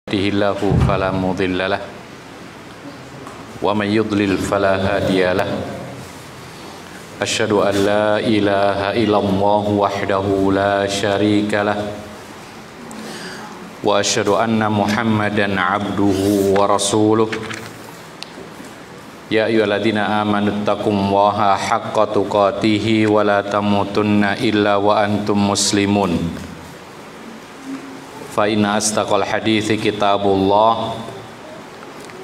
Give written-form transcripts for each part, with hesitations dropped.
يهده الله فلا مضل له ومن يضلل فلا هادي له أشهد أن لا إله إلا الله وحده لا شريك له وأشهد أن محمدا عبده ورسوله يا أيها الذين آمنوا اتقوا الله حق تقاته ولا تموتن إلا وأنتم مسلمون فإن أصدق الحديث كتاب الله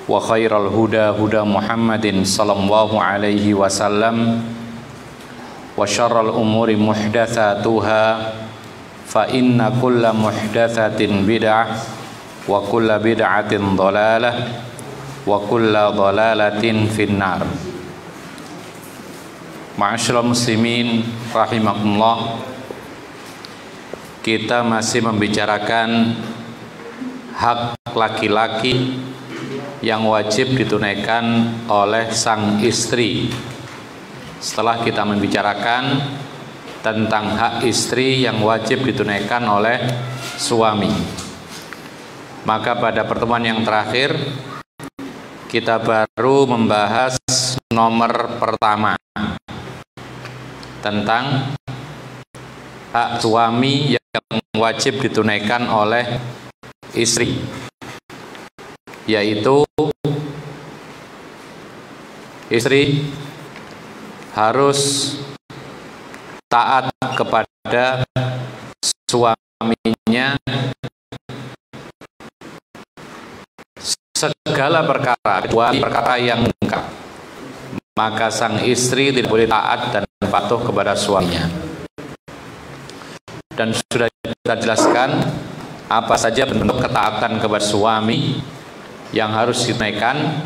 وخير الهدى هدى محمد صلى الله عليه وسلم وشر الأمور محدثاتها فإن كل محدثة بدعة وكل بدعة ضلالة وكل ضلالة في النار. Ma'asyiral muslimin rahimakumullah, kita masih membicarakan hak laki-laki yang wajib ditunaikan oleh sang istri. Setelah kita membicarakan tentang hak istri yang wajib ditunaikan oleh suami, maka pada pertemuan yang terakhir kita baru membahas nomor pertama tentang hak suami yang wajib ditunaikan oleh istri, yaitu istri harus taat kepada suaminya segala perkara kecuali perkara yang munkar. Maka sang istri tidak boleh taat dan patuh kepada suaminya. Dan sudah kita jelaskan apa saja bentuk ketaatan kepada suami yang harus ditunaikan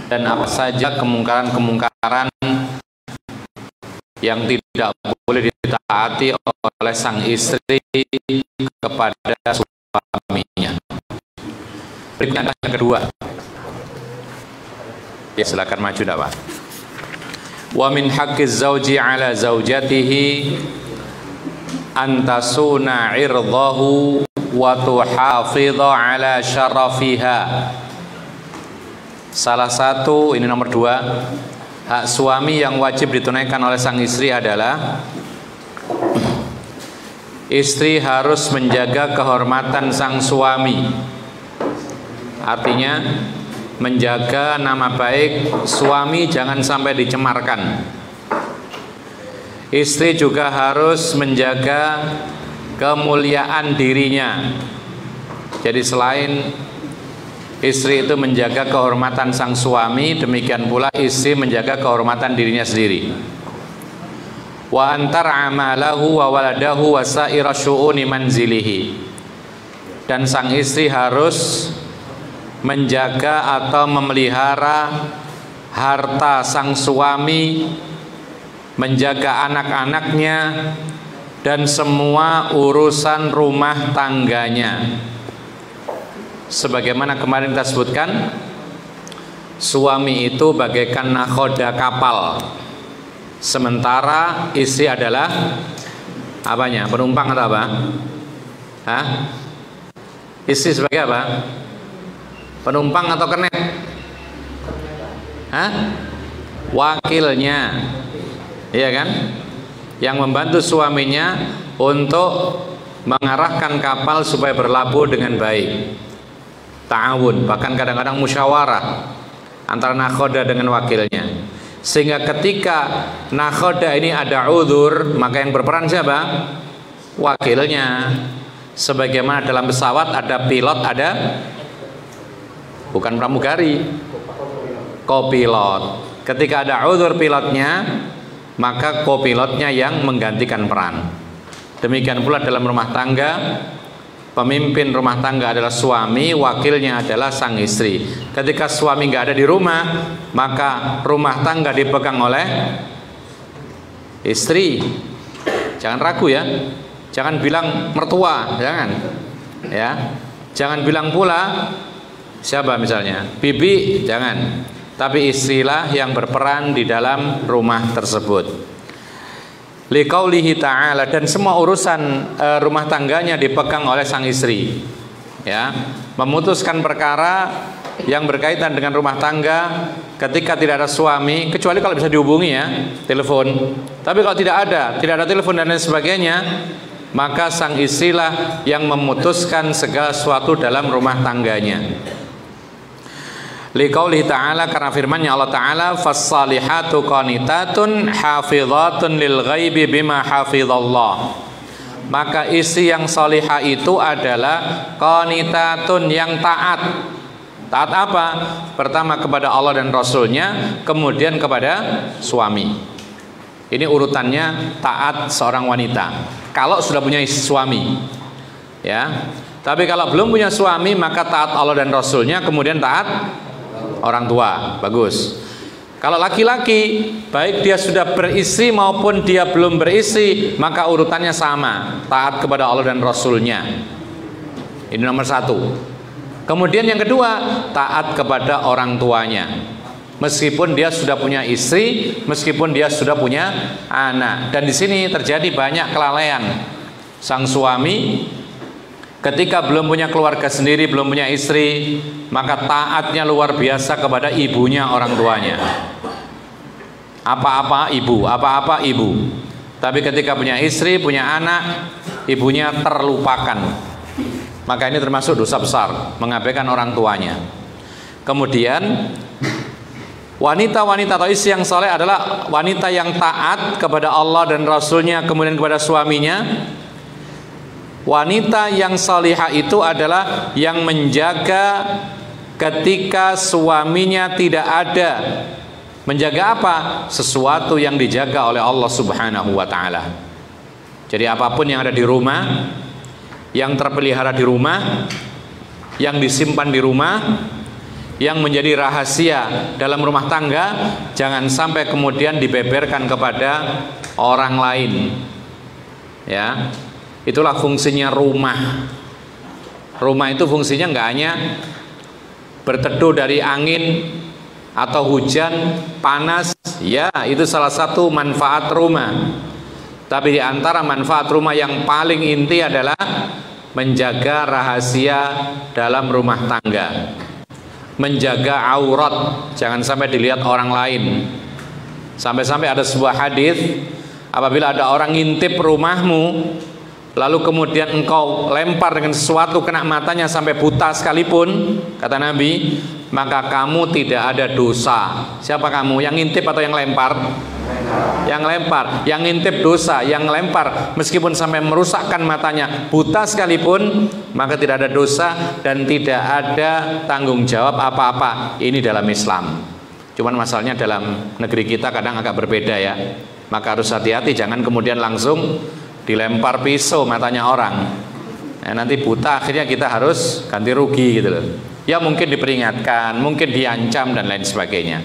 dan apa saja kemungkaran-kemungkaran yang tidak boleh ditaati oleh sang istri kepada suaminya. Berikutnya yang kedua. Ya, silakan maju dah, Pak. Wa min haqqiz zauji ala zaujatihi antasuna irdahu wa tuhafidha ala syarafiha. Salah satu, ini nomor 2, hak suami yang wajib ditunaikan oleh sang istri adalah istri harus menjaga kehormatan sang suami. Artinya menjaga nama baik suami jangan sampai dicemarkan. Istri juga harus menjaga kemuliaan dirinya. Jadi selain istri itu menjaga kehormatan sang suami, demikian pula istri menjaga kehormatan dirinya sendiri. Wa antar amalahu wa waladahu wa sa'ira syu'uni manzilihi. Dan sang istri harus menjaga atau memelihara harta sang suami, menjaga anak-anaknya dan semua urusan rumah tangganya. Sebagaimana kemarin kita sebutkan, suami itu bagaikan nakhoda kapal, sementara istri adalah apanya? Penumpang atau apa? Hah? Istri sebagai apa? Penumpang atau kernet? Hah? Wakilnya, iya kan? Yang membantu suaminya untuk mengarahkan kapal supaya berlabuh dengan baik. Ta'awun, bahkan kadang-kadang musyawarah antara nakhoda dengan wakilnya. Sehingga ketika nakhoda ini ada udzur, maka yang berperan siapa? Wakilnya. Sebagaimana dalam pesawat ada pilot, ada bukan pramugari, kopilot. Ketika ada udzur pilotnya, maka kopilotnya yang menggantikan peran. Demikian pula dalam rumah tangga, pemimpin rumah tangga adalah suami, wakilnya adalah sang istri. Ketika suami nggak ada di rumah, maka rumah tangga dipegang oleh istri. Jangan ragu ya, jangan bilang mertua, jangan ya, jangan bilang pula siapa misalnya, bibi, jangan. Tapi istrilah yang berperan di dalam rumah tersebut. Liqaulihi ta'ala, dan semua urusan rumah tangganya dipegang oleh sang istri. ya, memutuskan perkara yang berkaitan dengan rumah tangga ketika tidak ada suami, kecuali kalau bisa dihubungi ya, telepon. Tapi kalau tidak ada telepon dan lain sebagainya, maka sang istrilah yang memutuskan segala sesuatu dalam rumah tangganya. Liqaulihi ta'ala, karena firman-Nya Allah Ta'ala, fas-salihatu qanitatun hafizatun lil ghaibi bima hafizallah. Maka istri yang salihah itu adalah qanitatun, yang taat. Taat apa? Pertama kepada Allah dan Rasulnya, kemudian kepada suami. Ini urutannya taat seorang wanita kalau sudah punya suami, ya. Tapi kalau belum punya suami, maka taat Allah dan Rasulnya, kemudian taat orang tua. Bagus. Kalau laki-laki, baik dia sudah beristri maupun dia belum beristri, maka urutannya sama, taat kepada Allah dan Rasulnya. Ini nomor satu. Kemudian yang kedua, taat kepada orang tuanya, meskipun dia sudah punya istri, meskipun dia sudah punya anak. Dan di sini terjadi banyak kelalaian. Sang suami ketika belum punya keluarga sendiri, belum punya istri, maka taatnya luar biasa kepada ibunya, orang tuanya. Apa-apa ibu, apa-apa ibu. Tapi ketika punya istri, punya anak, ibunya terlupakan. Maka ini termasuk dosa besar, mengabaikan orang tuanya. Kemudian wanita-wanita atau istri yang saleh adalah wanita yang taat kepada Allah dan Rasulnya, kemudian kepada suaminya. Wanita yang salihah itu adalah yang menjaga ketika suaminya tidak ada. Menjaga apa? Sesuatu yang dijaga oleh Allah Subhanahu wa ta'ala. Jadi apapun yang ada di rumah, yang terpelihara di rumah, yang disimpan di rumah, yang menjadi rahasia dalam rumah tangga, jangan sampai kemudian dibeberkan kepada orang lain. Ya, itulah fungsinya rumah. Rumah itu fungsinya nggak hanya berteduh dari angin atau hujan, panas, ya itu salah satu manfaat rumah. Tapi di antara manfaat rumah yang paling inti adalah menjaga rahasia dalam rumah tangga, menjaga aurat, jangan sampai dilihat orang lain. Sampai-sampai ada sebuah hadis, apabila ada orang ngintip rumahmu, lalu kemudian engkau lempar dengan sesuatu kena matanya sampai buta sekalipun, kata Nabi, maka kamu tidak ada dosa. Siapa kamu? Yang ngintip atau yang lempar? Yang lempar. Yang ngintip dosa, yang lempar meskipun sampai merusakkan matanya, buta sekalipun, maka tidak ada dosa dan tidak ada tanggung jawab apa-apa. Ini dalam Islam. Cuman masalahnya dalam negeri kita kadang agak berbeda ya. Maka harus hati-hati, jangan kemudian langsung dilempar pisau matanya orang. Nanti buta, akhirnya kita harus ganti rugi gitu loh. Ya mungkin diperingatkan, mungkin diancam dan lain sebagainya.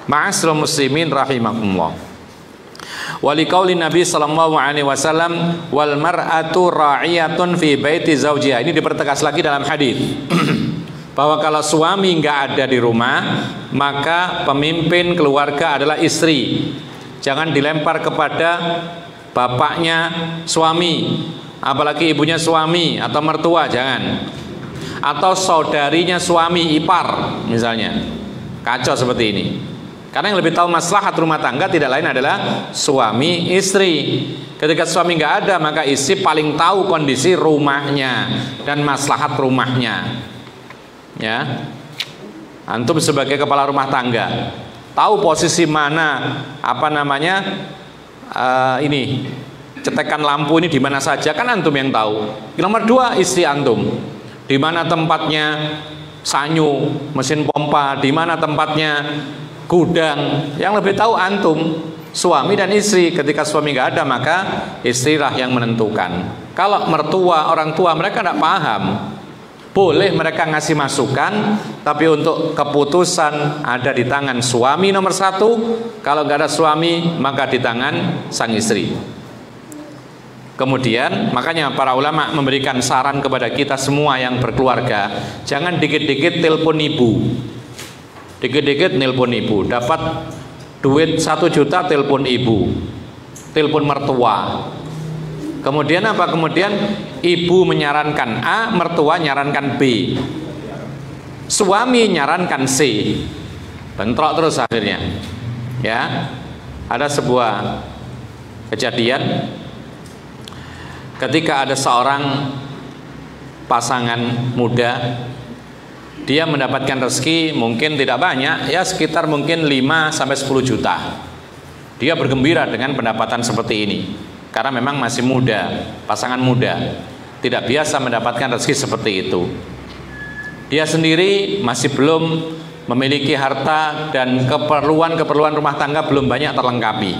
Ma'asyiral muslimin rahimakumullah. Waliqauli Nabi sallallahu alaihi wasallam, wal mar'atu ra'iyatun fi baiti zaujiha. Ini dipertegas lagi dalam hadis bahwa kalau suami nggak ada di rumah, maka pemimpin keluarga adalah istri. Jangan dilempar kepada bapaknya suami, apalagi ibunya suami atau mertua, jangan. Atau saudarinya suami, ipar misalnya. Kacau seperti ini. Karena yang lebih tahu maslahat rumah tangga tidak lain adalah suami istri. Ketika suami nggak ada, maka istri paling tahu kondisi rumahnya dan maslahat rumahnya. Ya, antum sebagai kepala rumah tangga tahu posisi mana ini cetekan lampu ini di mana saja, kan antum yang tahu. Nomor dua, istri antum di mana tempatnya sanyu, mesin pompa, di mana tempatnya gudang, yang lebih tahu antum, suami dan istri. Ketika suami nggak ada, maka istrilah yang menentukan. Kalau mertua, orang tua, mereka tidak paham. Boleh mereka ngasih masukan, tapi untuk keputusan ada di tangan suami nomor satu. Kalau nggak ada suami, maka di tangan sang istri. Kemudian makanya para ulama memberikan saran kepada kita semua yang berkeluarga, jangan dikit-dikit telepon ibu, dikit-dikit nelpon ibu, dapat duit 1 juta telepon ibu, telepon mertua. Kemudian apa? Kemudian ibu menyarankan A, mertua nyarankan B, suami nyarankan C. Bentrok terus akhirnya. Ya. Ada sebuah kejadian ketika ada seorang pasangan muda, dia mendapatkan rezeki mungkin tidak banyak, ya sekitar mungkin 5 sampai 10 juta. Dia bergembira dengan pendapatan seperti ini karena memang masih muda, pasangan muda, tidak biasa mendapatkan rezeki seperti itu. Dia sendiri masih belum memiliki harta dan keperluan rumah tangga belum banyak terlengkapi.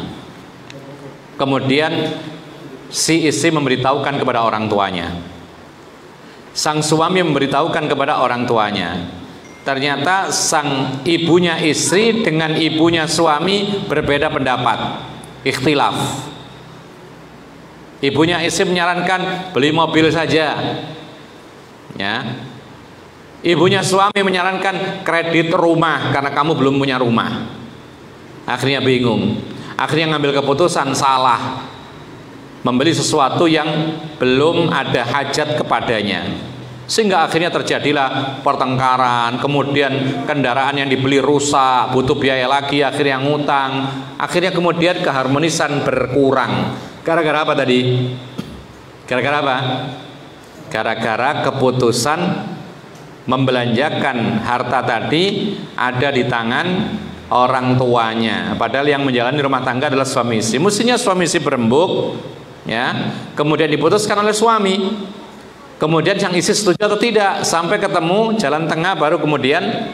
Kemudian si istri memberitahukan kepada orang tuanya, sang suami memberitahukan kepada orang tuanya. Ternyata sang ibunya istri dengan ibunya suami berbeda pendapat, ikhtilaf. Ibunya istri menyarankan beli mobil saja, ya. Ibunya suami menyarankan kredit rumah karena kamu belum punya rumah. Akhirnya bingung, akhirnya ngambil keputusan salah, membeli sesuatu yang belum ada hajat kepadanya, sehingga akhirnya terjadilah pertengkaran. Kemudian kendaraan yang dibeli rusak, butuh biaya lagi, akhirnya ngutang, akhirnya kemudian keharmonisan berkurang. Gara-gara apa tadi? Gara-gara apa? Gara-gara keputusan membelanjakan harta tadi ada di tangan orang tuanya, padahal yang menjalani rumah tangga adalah suami istri. Mestinya suami istri berembuk, ya, kemudian diputuskan oleh suami, kemudian sang istri setuju atau tidak, sampai ketemu jalan tengah baru kemudian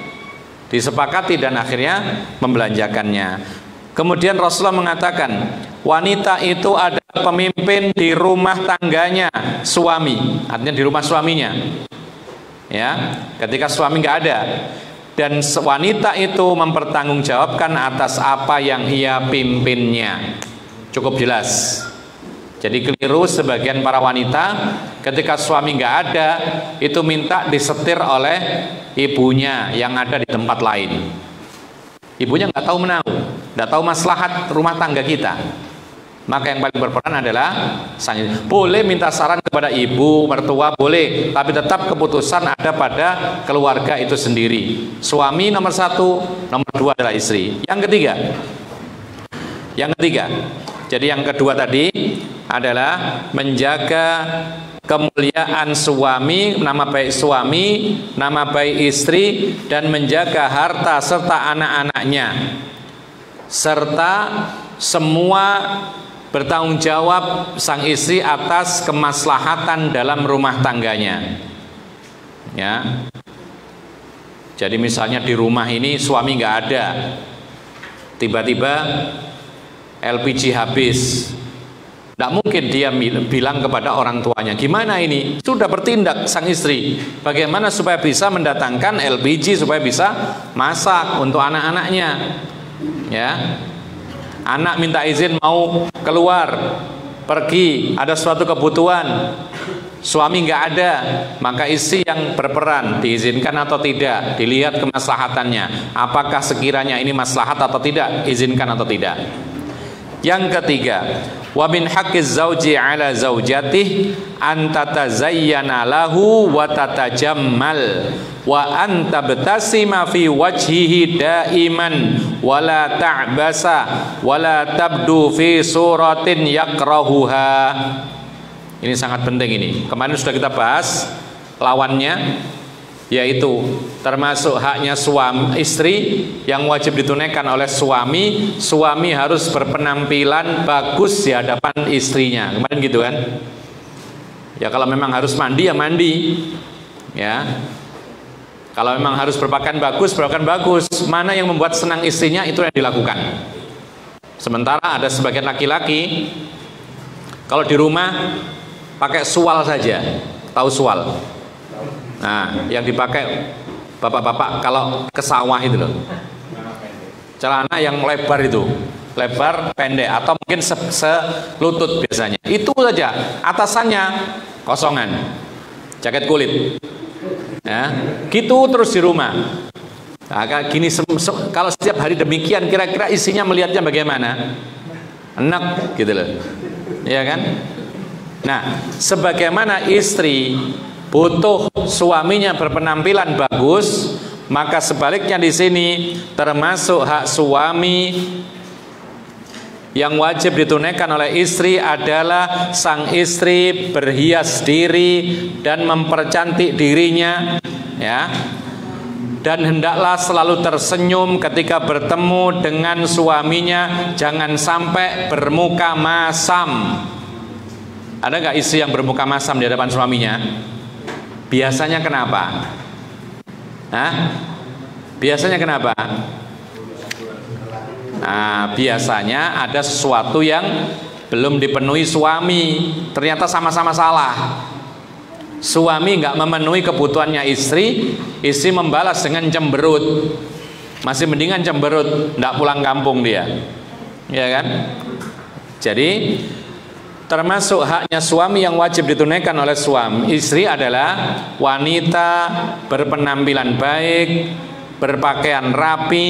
disepakati dan akhirnya membelanjakannya. Kemudian Rasulullah mengatakan wanita itu adalah pemimpin di rumah tangganya suami, artinya di rumah suaminya, ya, ketika suami nggak ada, dan wanita itu mempertanggungjawabkan atas apa yang ia pimpinnya. Cukup jelas. Jadi keliru sebagian para wanita ketika suami nggak ada itu minta disetir oleh ibunya yang ada di tempat lain. Ibunya nggak tahu menahu, nggak tahu maslahat rumah tangga kita. Maka yang paling berperan adalah sang istri. Boleh minta saran kepada ibu, mertua boleh, tapi tetap keputusan ada pada keluarga itu sendiri. Suami nomor 1, nomor 2 adalah istri. Yang ketiga, jadi yang kedua tadi adalah menjaga kemuliaan suami, nama baik suami, nama baik istri, dan menjaga harta serta anak-anaknya, serta semua bertanggung jawab sang istri atas kemaslahatan dalam rumah tangganya, ya. Jadi misalnya di rumah ini suami nggak ada, tiba-tiba LPG habis, tidak mungkin dia bilang kepada orang tuanya, gimana ini? Sudah bertindak sang istri, bagaimana supaya bisa mendatangkan LPG supaya bisa masak untuk anak-anaknya, ya. Anak minta izin mau keluar pergi, ada suatu kebutuhan, suami nggak ada, maka istri yang berperan, diizinkan atau tidak, dilihat kemaslahatannya, apakah sekiranya ini maslahat atau tidak, izinkan atau tidak. Yang ketiga, wa min haqqiz zauji ala zaujatih an tatazayyana lahu wa tatajammal wa an tabtasima fi wajhihi daiman wa la ta'basa wa la tabdu fi suratin yakrahuha. Ini sangat penting ini. Kemarin sudah kita bahas lawannya, yaitu termasuk haknya suami istri yang wajib ditunaikan oleh suami. Suami harus berpenampilan bagus di hadapan istrinya. Kemarin gitu kan? Ya kalau memang harus mandi ya mandi, ya. Kalau memang harus berpakaian bagus, berpakaian bagus. Mana yang membuat senang istrinya itu yang dilakukan. Sementara ada sebagian laki-laki kalau di rumah pakai sual saja. Tahu sual? Nah, yang dipakai bapak-bapak kalau ke sawah itu loh, celana yang lebar itu, lebar pendek atau mungkin selutut biasanya. Itu saja, atasannya kosongan, jaket kulit, ya, gitu terus di rumah. Nah, gini kalau setiap hari demikian, kira-kira isinya melihatnya bagaimana? Enak gitu loh, ya kan? Nah, sebagaimana istri butuh suaminya berpenampilan bagus, maka sebaliknya di sini termasuk hak suami yang wajib ditunaikan oleh istri adalah sang istri berhias diri dan mempercantik dirinya, ya. Dan hendaklah selalu tersenyum ketika bertemu dengan suaminya, jangan sampai bermuka masam. Ada nggak istri yang bermuka masam di hadapan suaminya? Biasanya kenapa? Hah? Biasanya kenapa? Nah, biasanya ada sesuatu yang belum dipenuhi suami, ternyata sama-sama salah. Suami nggak memenuhi kebutuhannya istri, istri membalas dengan cemberut. Masih mendingan cemberut, nggak pulang kampung dia, ya kan? Jadi termasuk haknya suami yang wajib ditunaikan oleh suami istri adalah wanita berpenampilan baik, berpakaian rapi,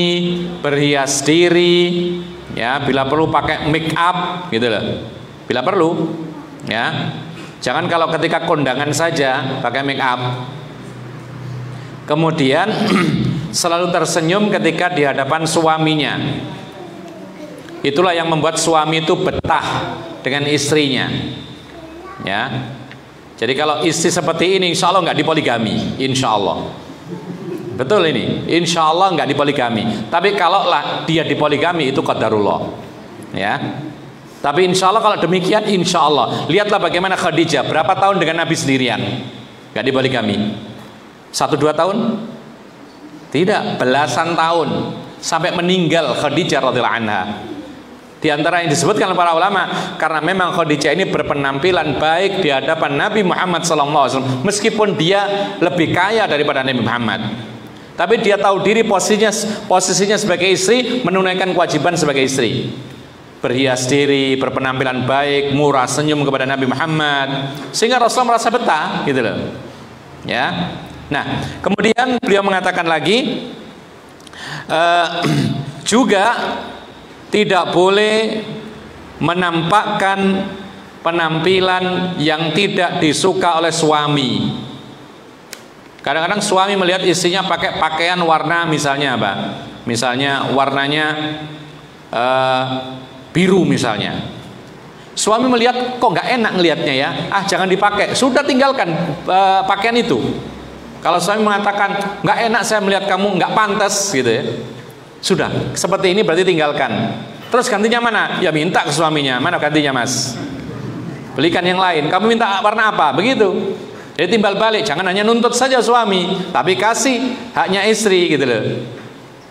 berhias diri, ya, bila perlu pakai make up gitu loh. Bila perlu, ya. Jangan kalau ketika kondangan saja pakai make up. Kemudian selalu tersenyum ketika di hadapan suaminya. Itulah yang membuat suami itu betah dengan istrinya, ya. Jadi kalau istri seperti ini, insya Allah nggak dipoligami, insya Allah. Betul ini, insya Allah nggak dipoligami. Tapi kalaulah dia dipoligami itu qadarullah, ya. Tapi insya Allah kalau demikian, insya Allah. Lihatlah bagaimana Khadijah, berapa tahun dengan Nabi sendirian, nggak dipoligami? 1-2 tahun? Tidak, belasan tahun sampai meninggal Khadijah radhiyallahu anha. Di antara yang disebutkan oleh para ulama, karena memang Khadijah ini berpenampilan baik di hadapan Nabi Muhammad SAW, meskipun dia lebih kaya daripada Nabi Muhammad. Tapi dia tahu diri posisinya sebagai istri, menunaikan kewajiban sebagai istri. Berhias diri, berpenampilan baik, murah senyum kepada Nabi Muhammad, sehingga Rasulullah merasa betah, gitu loh. Ya. Nah, kemudian beliau mengatakan lagi, juga tidak boleh menampakkan penampilan yang tidak disuka oleh suami. Kadang-kadang suami melihat istrinya pakai pakaian warna misalnya apa? Misalnya warnanya biru misalnya. Suami melihat kok nggak enak ngelihatnya ya. Ah, jangan dipakai. Sudah tinggalkan pakaian itu. Kalau suami mengatakan nggak enak saya melihat kamu, nggak pantas gitu ya. Sudah, seperti ini berarti tinggalkan. Terus gantinya mana? Ya minta ke suaminya. Mana gantinya mas? Belikan yang lain. Kamu minta warna apa? Begitu. Jadi timbal balik. Jangan hanya nuntut saja suami, tapi kasih haknya istri gitu loh.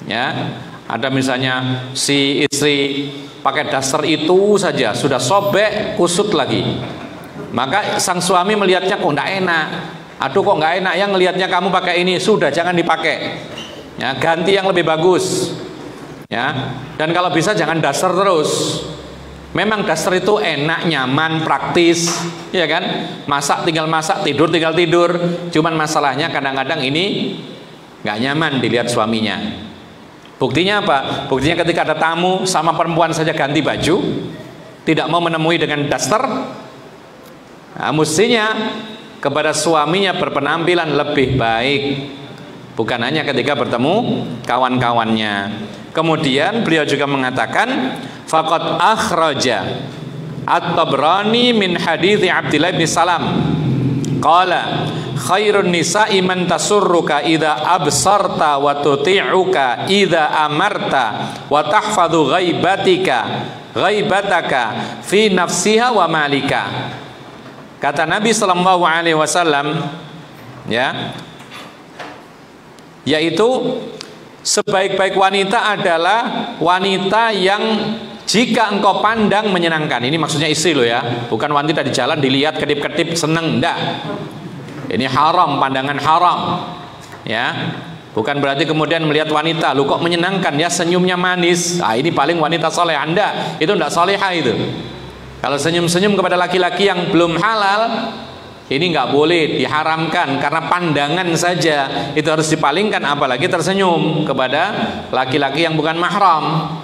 Ya, ada misalnya si istri pakai daster itu saja sudah sobek kusut lagi. Maka sang suami melihatnya kok nggak enak. Aduh kok nggak enak ya ngelihatnya kamu pakai ini. Sudah jangan dipakai. Ya, ganti yang lebih bagus, ya. Dan kalau bisa jangan daster terus. Memang daster itu enak, nyaman, praktis, ya kan? Masak tinggal masak, tidur tinggal tidur. Cuman masalahnya kadang-kadang ini nggak nyaman dilihat suaminya. Buktinya apa? Buktinya ketika ada tamu sama perempuan saja ganti baju, tidak mau menemui dengan daster. Nah, mestinya kepada suaminya berpenampilan lebih baik. Bukan hanya ketika bertemu kawan-kawannya. Kemudian beliau juga mengatakan, faqad akhraja at-Tabrani min hadithi Abdillah bin Salam qala khairun nisa'i man tasurruka idza absarta wa tuti'uka idza amarta wa tahfadhu ghaibataka fi nafsiha wa malika. Kata Nabi sallallahu alaihi wasallam, ya, yaitu sebaik-baik wanita adalah wanita yang jika engkau pandang menyenangkan. Ini maksudnya istri loh ya, bukan wanita di jalan dilihat kedip-kedip seneng, enggak. Ini haram, pandangan haram, ya. Bukan berarti kemudian melihat wanita, lu kok menyenangkan ya, senyumnya manis. Ah, ini paling wanita soleh. Anda itu enggak solehah itu. Kalau senyum-senyum kepada laki-laki yang belum halal, ini nggak boleh, diharamkan, karena pandangan saja itu harus dipalingkan, apalagi tersenyum kepada laki-laki yang bukan mahram.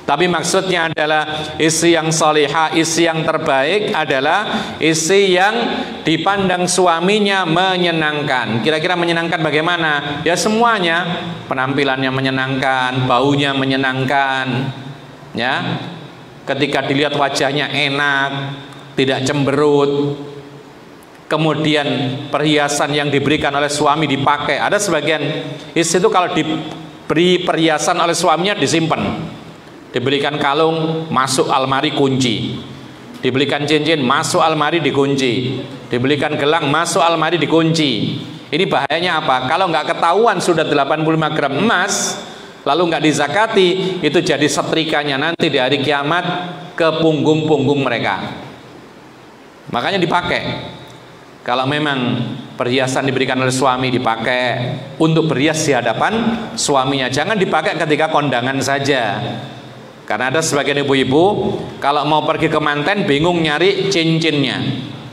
Tapi maksudnya adalah istri yang salihah, istri yang terbaik adalah istri yang dipandang suaminya menyenangkan. Kira-kira menyenangkan bagaimana? Ya semuanya, penampilannya menyenangkan, baunya menyenangkan, ya. Ketika dilihat wajahnya enak, tidak cemberut. Kemudian perhiasan yang diberikan oleh suami dipakai. Ada sebagian istri itu kalau diberi perhiasan oleh suaminya disimpan. Dibelikan kalung, masuk almari kunci. Dibelikan cincin, masuk almari dikunci. Dibelikan gelang, masuk almari dikunci. Ini bahayanya apa? Kalau nggak ketahuan sudah 85 gram emas, lalu nggak dizakati, itu jadi setrikanya nanti di hari kiamat ke punggung-punggung mereka. Makanya dipakai. Kalau memang perhiasan diberikan oleh suami, dipakai untuk berhias di hadapan suaminya. Jangan dipakai ketika kondangan saja. Karena ada sebagian ibu-ibu kalau mau pergi ke manten bingung nyari cincinnya,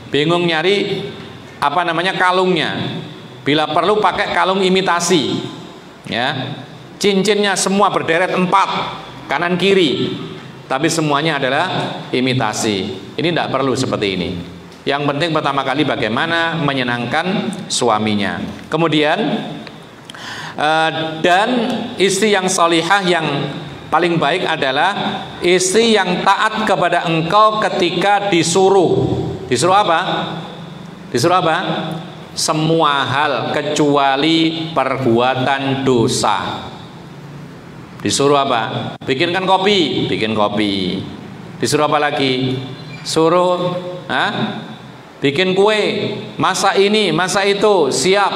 bingung nyari kalungnya. Bila perlu pakai kalung imitasi, ya. Cincinnya semua berderet 4 kanan kiri, tapi semuanya adalah imitasi. Ini tidak perlu seperti ini. Yang penting pertama kali bagaimana menyenangkan suaminya. Kemudian dan istri yang salihah yang paling baik adalah istri yang taat kepada engkau ketika disuruh. Disuruh apa? Disuruh apa? Semua hal kecuali perbuatan dosa. Disuruh apa? Bikinkan kopi, bikin kopi. Disuruh apa lagi? Suruh bikin kue, masak ini, masak itu, siap.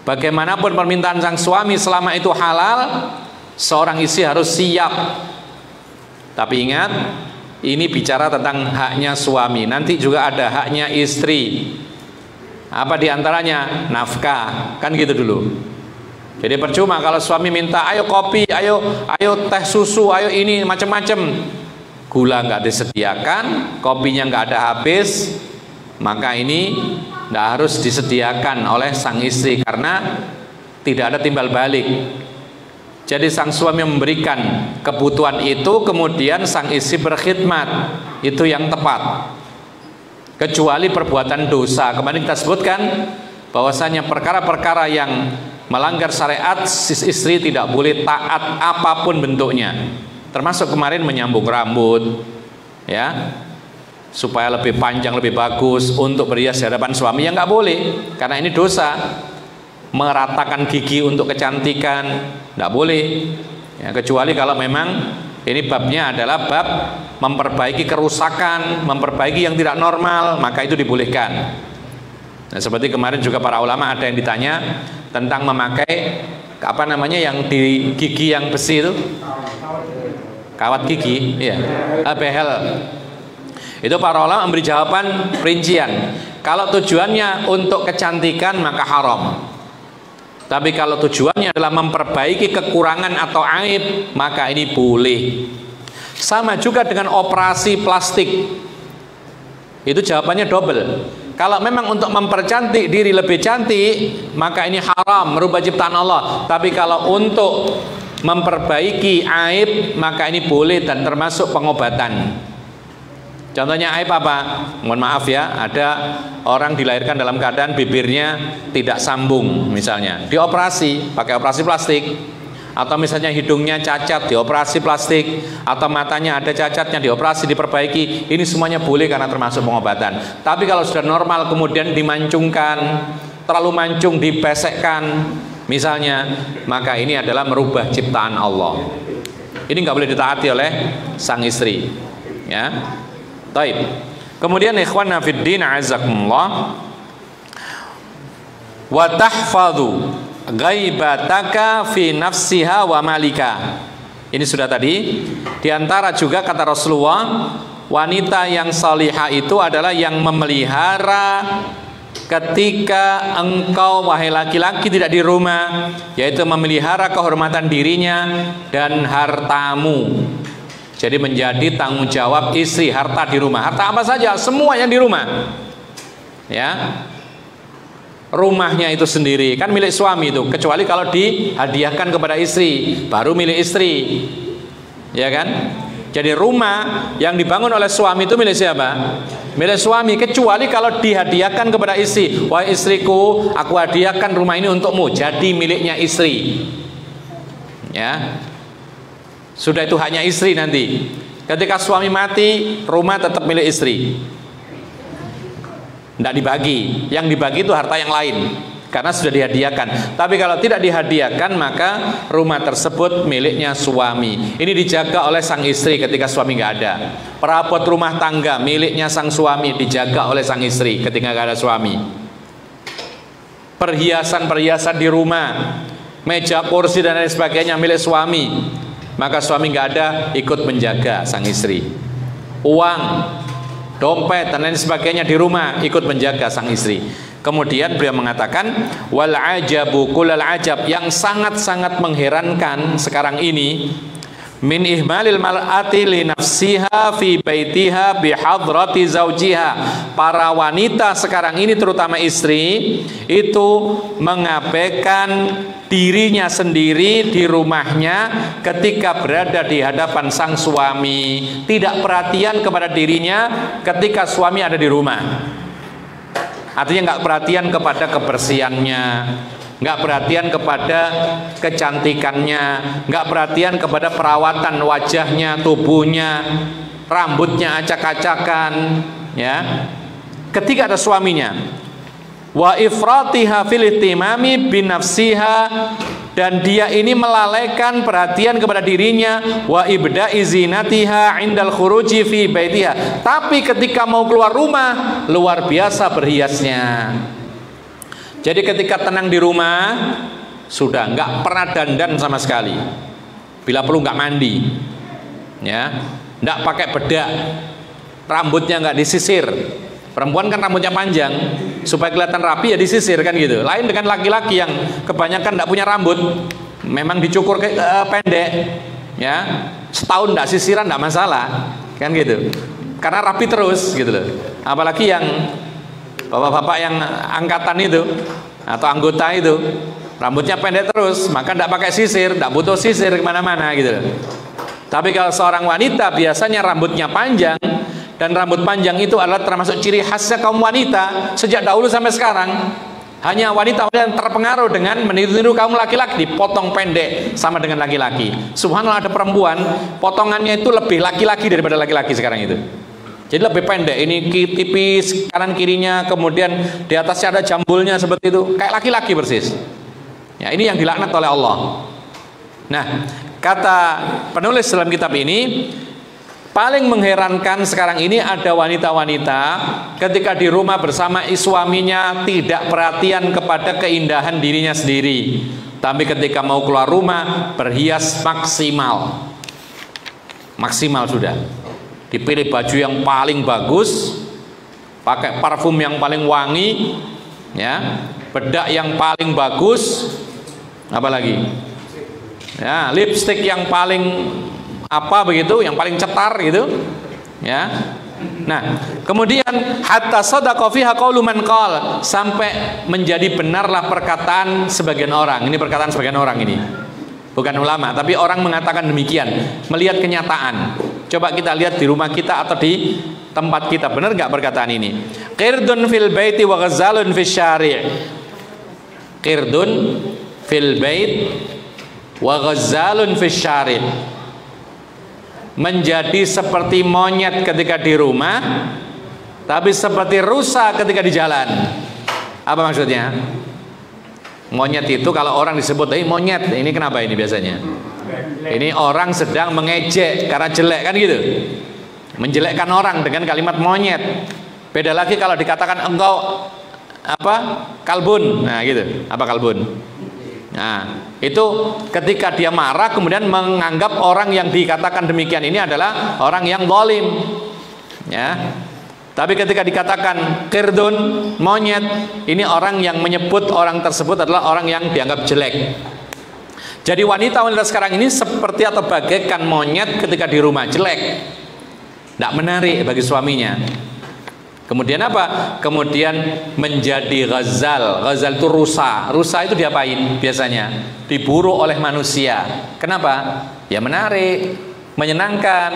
Bagaimanapun permintaan sang suami selama itu halal, seorang istri harus siap. Tapi ingat, ini bicara tentang haknya suami. Nanti juga ada haknya istri. Apa diantaranya? Nafkah. Kan gitu dulu. Jadi percuma kalau suami minta, ayo kopi, ayo teh susu, ayo ini macam-macam. Gula nggak disediakan, kopinya nggak ada habis, maka ini nggak harus disediakan oleh sang istri karena tidak ada timbal balik. Jadi sang suami memberikan kebutuhan itu, kemudian sang istri berkhidmat, itu yang tepat. Kecuali perbuatan dosa. Kemarin kita sebutkan bahwasanya perkara-perkara yang melanggar syariat, istri tidak boleh taat apapun bentuknya. Termasuk kemarin menyambung rambut, ya, supaya lebih panjang, lebih bagus untuk berhias di hadapan suami, ya nggak boleh, karena ini dosa. Meratakan gigi untuk kecantikan tidak boleh, ya, kecuali kalau memang ini babnya adalah bab memperbaiki kerusakan, memperbaiki yang tidak normal, maka itu dibolehkan. Nah, seperti kemarin juga para ulama ada yang ditanya tentang memakai yang di gigi yang besi itu, kawat gigi, ya, behel. Itu para ulama memberi jawaban rincian. Kalau tujuannya untuk kecantikan maka haram. Tapi kalau tujuannya adalah memperbaiki kekurangan atau aib, maka ini boleh. Sama juga dengan operasi plastik. Itu jawabannya double. Kalau memang untuk mempercantik diri lebih cantik, maka ini haram, merubah ciptaan Allah. Tapi kalau untuk memperbaiki aib, maka ini boleh dan termasuk pengobatan. Contohnya aib apa? Mohon maaf ya, ada orang dilahirkan dalam keadaan bibirnya tidak sambung misalnya, dioperasi pakai operasi plastik. Atau misalnya hidungnya cacat, dioperasi plastik. Atau matanya ada cacatnya, dioperasi, diperbaiki. Ini semuanya boleh karena termasuk pengobatan. Tapi kalau sudah normal kemudian dimancungkan, terlalu mancung, dibesekkan misalnya, maka ini adalah merubah ciptaan Allah. Ini nggak boleh ditaati oleh sang istri, ya. Taib. Kemudian ikhwanna fiddin azakumullah, wa tahfadhu ghaibataka fi nafsiha wa malika. Ini sudah tadi. Di antara juga kata Rasulullah, wanita yang salihah itu adalah yang memelihara ketika engkau wahai laki-laki tidak di rumah, yaitu memelihara kehormatan dirinya dan hartamu. Jadi menjadi tanggung jawab istri harta di rumah. Harta apa saja, semua yang di rumah, ya. Rumahnya itu sendiri kan milik suami itu, kecuali kalau dihadiahkan kepada istri baru milik istri. Ya kan? Jadi rumah yang dibangun oleh suami itu milik siapa? Milik suami, kecuali kalau dihadiahkan kepada istri. Wahai istriku, aku hadiahkan rumah ini untukmu, jadi miliknya istri. Ya. Sudah itu hanya istri nanti. Ketika suami mati, rumah tetap milik istri. Tidak dibagi. Yang dibagi itu harta yang lain, karena sudah dihadiahkan. Tapi kalau tidak dihadiahkan, maka rumah tersebut miliknya suami. Ini dijaga oleh sang istri ketika suami nggak ada. Perabot rumah tangga miliknya sang suami, dijaga oleh sang istri ketika nggak ada suami. Perhiasan-perhiasan di rumah, meja, kursi dan lain sebagainya milik suami, maka suami nggak ada, ikut menjaga sang istri. Uang, dompet dan lain sebagainya di rumah, ikut menjaga sang istri. Kemudian beliau mengatakan, wal ajabu kullal ajab, yang sangat-sangat mengherankan sekarang ini, min ihmalil mar'ati li nafsiha fi baitiha bi hadrati zaujiha. Para wanita sekarang ini, terutama istri, itu mengabaikan dirinya sendiri di rumahnya ketika berada di hadapan sang suami, tidak perhatian kepada dirinya ketika suami ada di rumah. Artinya nggak perhatian kepada kebersihannya, nggak perhatian kepada kecantikannya, nggak perhatian kepada perawatan wajahnya, tubuhnya, rambutnya acak-acakan, ya. Ketika ada suaminya, wa ifratiha fil ihtimami bi nafsiha, dan dia ini melalaikan perhatian kepada dirinya, wa ibda'i zinatiha indal khuruji fi baitiha. Tapi ketika mau keluar rumah, luar biasa berhiasnya. Jadi ketika tenang di rumah, sudah nggak pernah dandan sama sekali. Bila perlu nggak mandi, ya, nggak pakai bedak, rambutnya nggak disisir. Perempuan kan rambutnya panjang, supaya kelihatan rapi ya disisir kan gitu. Lain dengan laki-laki yang kebanyakan tidak punya rambut, memang dicukur pendek, ya, setahun tidak sisiran tidak masalah, kan gitu. Karena rapi terus gitu loh. Apalagi yang bapak-bapak yang angkatan itu atau anggota itu, rambutnya pendek terus, maka tidak pakai sisir, tidak butuh sisir kemana-mana gitu loh. Tapi kalau seorang wanita biasanya rambutnya panjang, dan rambut panjang itu adalah termasuk ciri khasnya kaum wanita sejak dahulu sampai sekarang. Hanya wanita yang terpengaruh dengan meniru kaum laki-laki, dipotong pendek sama dengan laki-laki. Subhanallah, ada perempuan potongannya itu lebih laki-laki daripada laki-laki sekarang itu. Jadi lebih pendek, ini tipis kanan kirinya, kemudian di atasnya ada jambulnya seperti itu, kayak laki-laki persis. Ya, ini yang dilaknat oleh Allah. Nah, kata penulis dalam kitab ini, paling mengherankan sekarang ini ada wanita-wanita ketika di rumah bersama suaminya tidak perhatian kepada keindahan dirinya sendiri, tapi ketika mau keluar rumah berhias maksimal. Maksimal sudah. Dipilih baju yang paling bagus, pakai parfum yang paling wangi, ya, bedak yang paling bagus, apalagi? Ya, lipstik yang paling apa begitu, yang paling cetar gitu, ya. Nah, kemudian hatta sadaqa fiha qaulu man qala, sampai menjadi benarlah perkataan sebagian orang. Ini perkataan sebagian orang ini, bukan ulama, tapi orang mengatakan demikian, melihat kenyataan. Coba kita lihat di rumah kita atau di tempat kita, benar nggak perkataan ini? Qirdun fil baiti wa ghazalun fis syari'. Qirdun fil bait wa ghazalun fis syari'. Menjadi seperti monyet ketika di rumah, tapi seperti rusa ketika di jalan. Apa maksudnya? Monyet itu kalau orang disebut, monyet, ini kenapa ini biasanya? Ini orang sedang mengejek karena jelek kan gitu, menjelekkan orang dengan kalimat monyet. Beda lagi kalau dikatakan engkau apa, kalbun, nah gitu, apa kalbun? Nah, itu ketika dia marah kemudian menganggap orang yang dikatakan demikian ini adalah orang yang zalim, ya. Tapi ketika dikatakan qirdun, monyet, ini orang yang menyebut orang tersebut adalah orang yang dianggap jelek. Jadi wanita-wanita sekarang ini seperti atau bagaikan monyet ketika di rumah, jelek, tidak menarik bagi suaminya. Kemudian apa? Kemudian menjadi ghazal. Ghazal itu rusa. Rusa itu diapain biasanya? Diburu oleh manusia. Kenapa? Ya menarik. menyenangkan.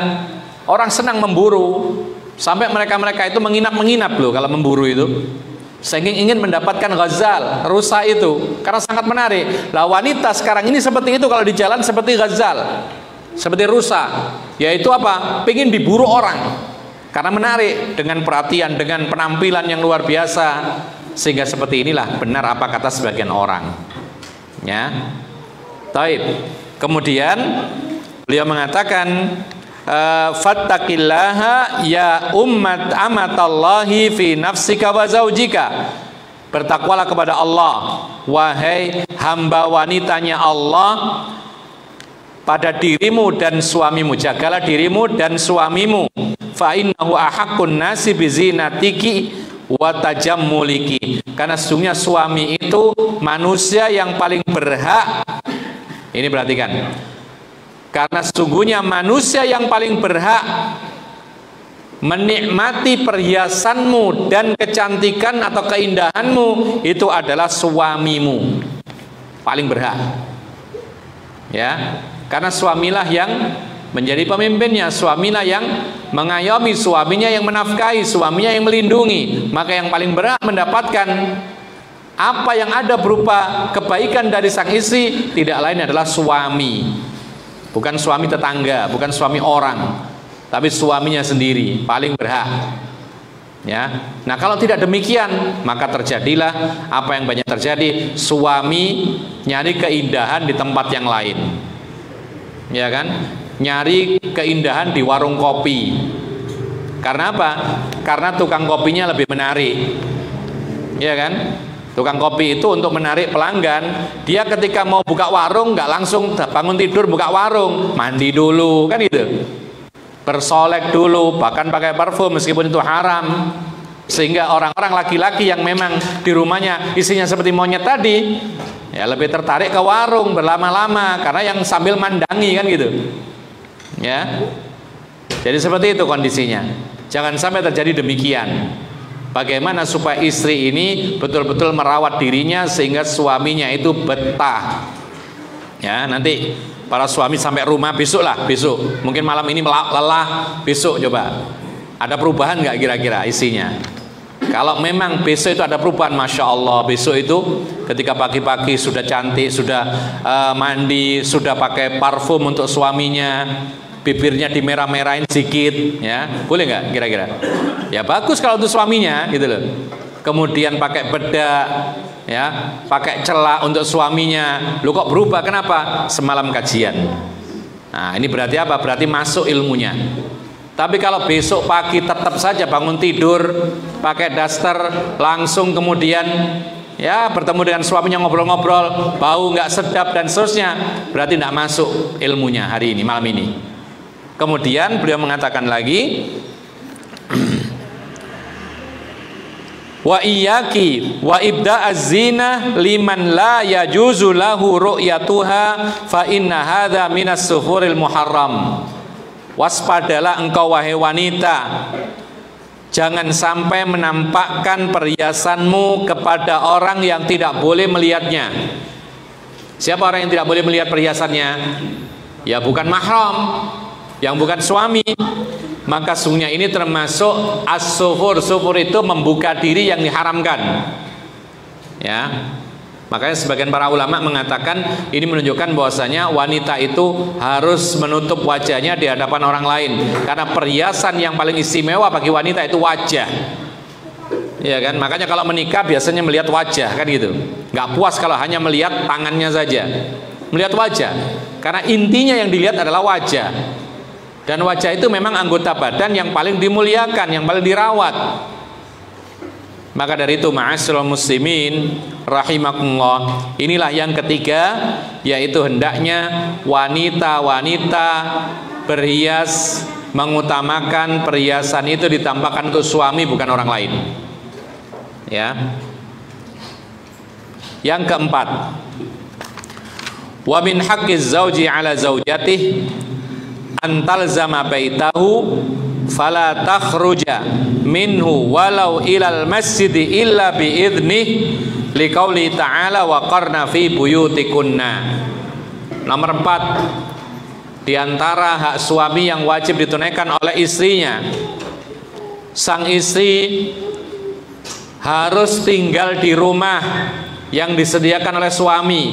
Orang senang memburu, sampai mereka itu menginap loh kalau memburu itu, sehingga ingin mendapatkan ghazal, rusa itu, karena sangat menarik. Lah wanita sekarang ini seperti itu, kalau di jalan seperti ghazal, seperti rusa, yaitu apa? Pengen diburu orang, karena menarik dengan perhatian, dengan penampilan yang luar biasa. Sehingga seperti inilah benar apa kata sebagian orang, ya. Taib. Kemudian beliau mengatakan, fattaqillaha ya ummat amatallahi fi nafsika wa zaujika. Bertakwalah kepada Allah, wahai hamba wanitanya Allah, pada dirimu dan suamimu. Jagalah dirimu dan suamimu. Fa innahu ahaqqun nasi bi zinatiki wa tajammuliki. Karena sesungguhnya suami itu manusia yang paling berhak. Ini perhatikan. Karena sesungguhnya manusia yang paling berhak menikmati perhiasanmu dan kecantikan atau keindahanmu itu adalah suamimu. Paling berhak. Ya, karena suamilah yang menjadi pemimpinnya, suamilah yang mengayomi, suaminya yang menafkahi, suaminya yang melindungi. Maka yang paling berhak mendapatkan apa yang ada berupa kebaikan dari sang istri tidak lain adalah suami. Bukan suami tetangga, bukan suami orang, tapi suaminya sendiri paling berhak. Ya. Nah, kalau tidak demikian, maka terjadilah apa yang banyak terjadi, suami nyari keindahan di tempat yang lain. Ya kan? Nyari keindahan di warung kopi. Karena apa? Karena tukang kopinya lebih menarik. Ya kan? Tukang kopi itu untuk menarik pelanggan. Dia ketika mau buka warung nggak langsung bangun tidur buka warung, mandi dulu, kan itu. Bersolek dulu, bahkan pakai parfum meskipun itu haram. Sehingga orang-orang laki-laki yang memang di rumahnya isinya seperti monyet tadi, ya lebih tertarik ke warung berlama-lama karena yang sambil mandangi, kan gitu. Ya. Jadi seperti itu kondisinya. Jangan sampai terjadi demikian. Bagaimana supaya istri ini betul-betul merawat dirinya sehingga suaminya itu betah. Ya, nanti para suami sampai rumah besok mungkin malam ini lelah, besok coba ada perubahan nggak kira-kira isinya. Kalau memang besok itu ada perubahan, masya Allah, besok itu ketika pagi-pagi sudah cantik, sudah mandi, sudah pakai parfum untuk suaminya, bibirnya dimerah-merahin sedikit, ya boleh nggak kira-kira? Ya bagus kalau untuk suaminya, gitu loh. Kemudian pakai bedak, ya, pakai celak untuk suaminya. Lu kok berubah? Kenapa? Semalam kajian. Nah, ini berarti apa? Berarti masuk ilmunya. Tapi kalau besok pagi tetap saja bangun tidur, pakai daster, langsung kemudian ya bertemu dengan suaminya ngobrol-ngobrol, bau nggak sedap dan seterusnya, berarti nggak masuk ilmunya hari ini, malam ini. Kemudian beliau mengatakan lagi, wa iyyaki wa ibda'az zina liman la yajuzu lahu ru'yatuha fa inna hadza minas suhuril muharram. Waspadalah engkau wahai wanita, jangan sampai menampakkan perhiasanmu kepada orang yang tidak boleh melihatnya. Siapa orang yang tidak boleh melihat perhiasannya? Ya bukan mahram, yang bukan suami. Maka sungguhnya ini termasuk as-sufur. Sufur itu membuka diri yang diharamkan. Ya. Makanya sebagian para ulama mengatakan ini menunjukkan bahwasanya wanita itu harus menutup wajahnya di hadapan orang lain, karena perhiasan yang paling istimewa bagi wanita itu wajah. Ya kan? Makanya kalau menikah biasanya melihat wajah, kan gitu. Nggak puas kalau hanya melihat tangannya saja. Melihat wajah. Karena intinya yang dilihat adalah wajah. Dan wajah itu memang anggota badan yang paling dimuliakan, yang paling dirawat. Maka dari itu ma'asyiral muslimin rahimakumullah, inilah yang ketiga, yaitu hendaknya wanita-wanita berhias, mengutamakan perhiasan itu ditampakkan ke suami bukan orang lain. Ya. Yang keempat, wa min haqqiz zauji 'ala zaujatihi an talzama baitahu fala takhruja minhu walau ilal masjid illa biidnih liqauli ta'ala wa qarna fi buyutikunna. Nomor 4, Di antara hak suami yang wajib ditunaikan oleh istrinya, sang istri harus tinggal di rumah yang disediakan oleh suami.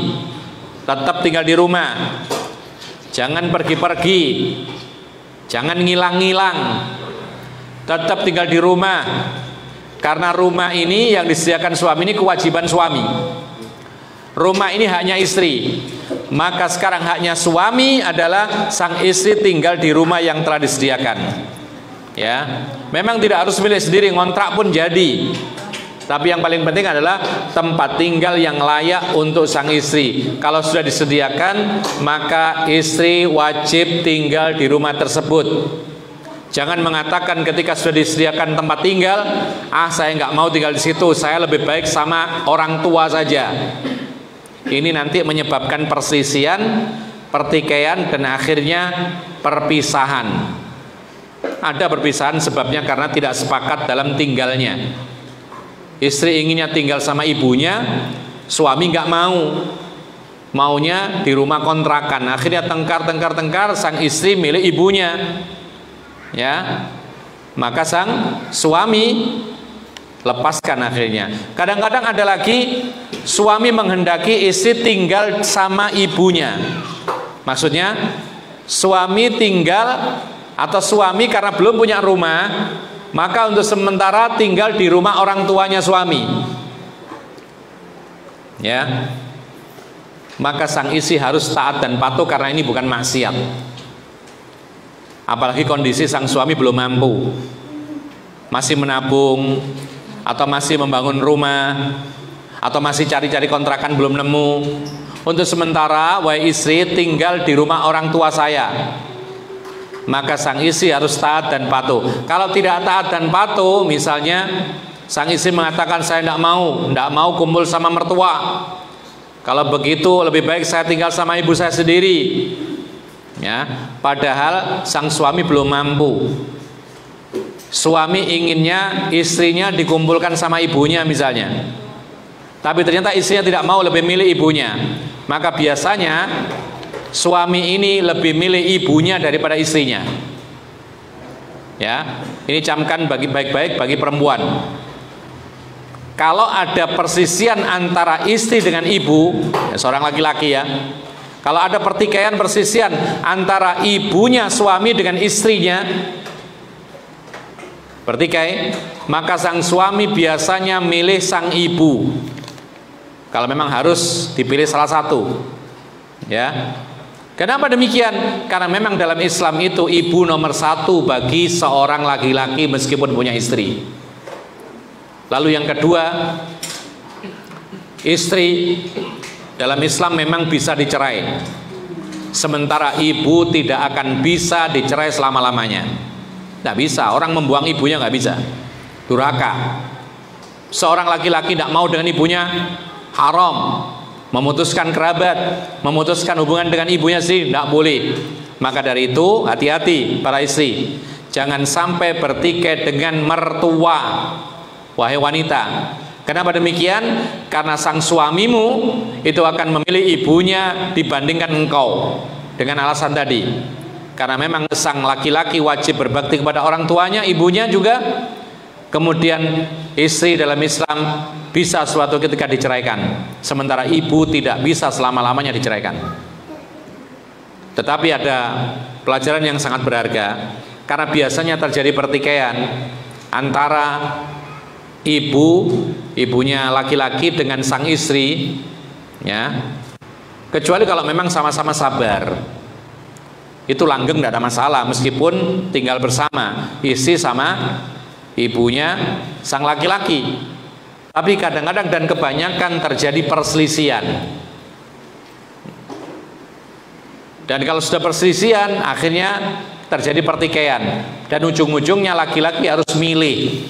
Tetap tinggal di rumah, jangan pergi-pergi, jangan ngilang-ngilang, tetap tinggal di rumah. Karena rumah ini yang disediakan suami ini kewajiban suami. Rumah ini haknya istri. Maka sekarang haknya suami adalah sang istri tinggal di rumah yang telah disediakan. Ya, memang tidak harus milik sendiri, ngontrak pun jadi. Tapi yang paling penting adalah tempat tinggal yang layak untuk sang istri. Kalau sudah disediakan, maka istri wajib tinggal di rumah tersebut. Jangan mengatakan ketika sudah disediakan tempat tinggal, saya nggak mau tinggal di situ, saya lebih baik sama orang tua saja. Ini nanti menyebabkan perselisihan, pertikaian, dan akhirnya perpisahan. Ada perpisahan sebabnya karena tidak sepakat dalam tinggalnya. Istri inginnya tinggal sama ibunya, suami nggak mau, maunya di rumah kontrakan. Akhirnya tengkar, sang istri milik ibunya, ya. Maka sang suami lepaskan akhirnya. Kadang-kadang ada lagi suami menghendaki istri tinggal sama ibunya. Maksudnya suami tinggal atau suami karena belum punya rumah, maka untuk sementara tinggal di rumah orang tuanya suami, ya. Maka sang istri harus taat dan patuh karena ini bukan maksiat. Apalagi kondisi sang suami belum mampu, masih menabung, atau masih membangun rumah, atau masih cari-cari kontrakan belum nemu. Untuk sementara, wahai istri, tinggal di rumah orang tua saya. Maka sang istri harus taat dan patuh. Kalau tidak taat dan patuh, misalnya sang istri mengatakan saya tidak mau kumpul sama mertua. Kalau begitu lebih baik saya tinggal sama ibu saya sendiri. Ya, padahal sang suami belum mampu. Suami inginnya istrinya dikumpulkan sama ibunya misalnya. Tapi ternyata istrinya tidak mau, lebih milih ibunya. Maka biasanya suami ini lebih milih ibunya daripada istrinya. Ya, ini camkan bagi baik-baik bagi perempuan. Kalau ada persisian antara istri dengan ibu, ya seorang laki-laki ya. Kalau ada pertikaian persisian antara ibunya suami dengan istrinya, pertikai, maka sang suami biasanya milih sang ibu. Kalau memang harus dipilih salah satu, ya. Kenapa demikian? Karena memang dalam Islam itu ibu nomor satu bagi seorang laki-laki meskipun punya istri. Lalu yang kedua, istri dalam Islam memang bisa dicerai. Sementara ibu tidak akan bisa dicerai selama-lamanya. Tidak bisa, orang membuang ibunya nggak bisa. Durhaka. Seorang laki-laki tidak mau dengan ibunya, haram. Memutuskan kerabat, memutuskan hubungan dengan ibunya sih tidak boleh. Maka dari itu hati-hati para istri, jangan sampai bertikai dengan mertua, wahai wanita. Kenapa demikian? Karena sang suamimu itu akan memilih ibunya dibandingkan engkau, dengan alasan tadi. Karena memang sang laki-laki wajib berbakti kepada orang tuanya, ibunya juga. Kemudian istri dalam Islam bisa suatu ketika diceraikan, sementara ibu tidak bisa selama-lamanya diceraikan. Tetapi ada pelajaran yang sangat berharga, karena biasanya terjadi pertikaian antara ibunya laki-laki dengan sang istri, ya. Kecuali kalau memang sama-sama sabar, itu langgeng, tidak ada masalah, meskipun tinggal bersama istri sama ibunya sang laki-laki. Tapi kadang-kadang dan kebanyakan terjadi perselisihan. Dan kalau sudah perselisihan, akhirnya terjadi pertikaian. Dan ujung-ujungnya laki-laki harus milih.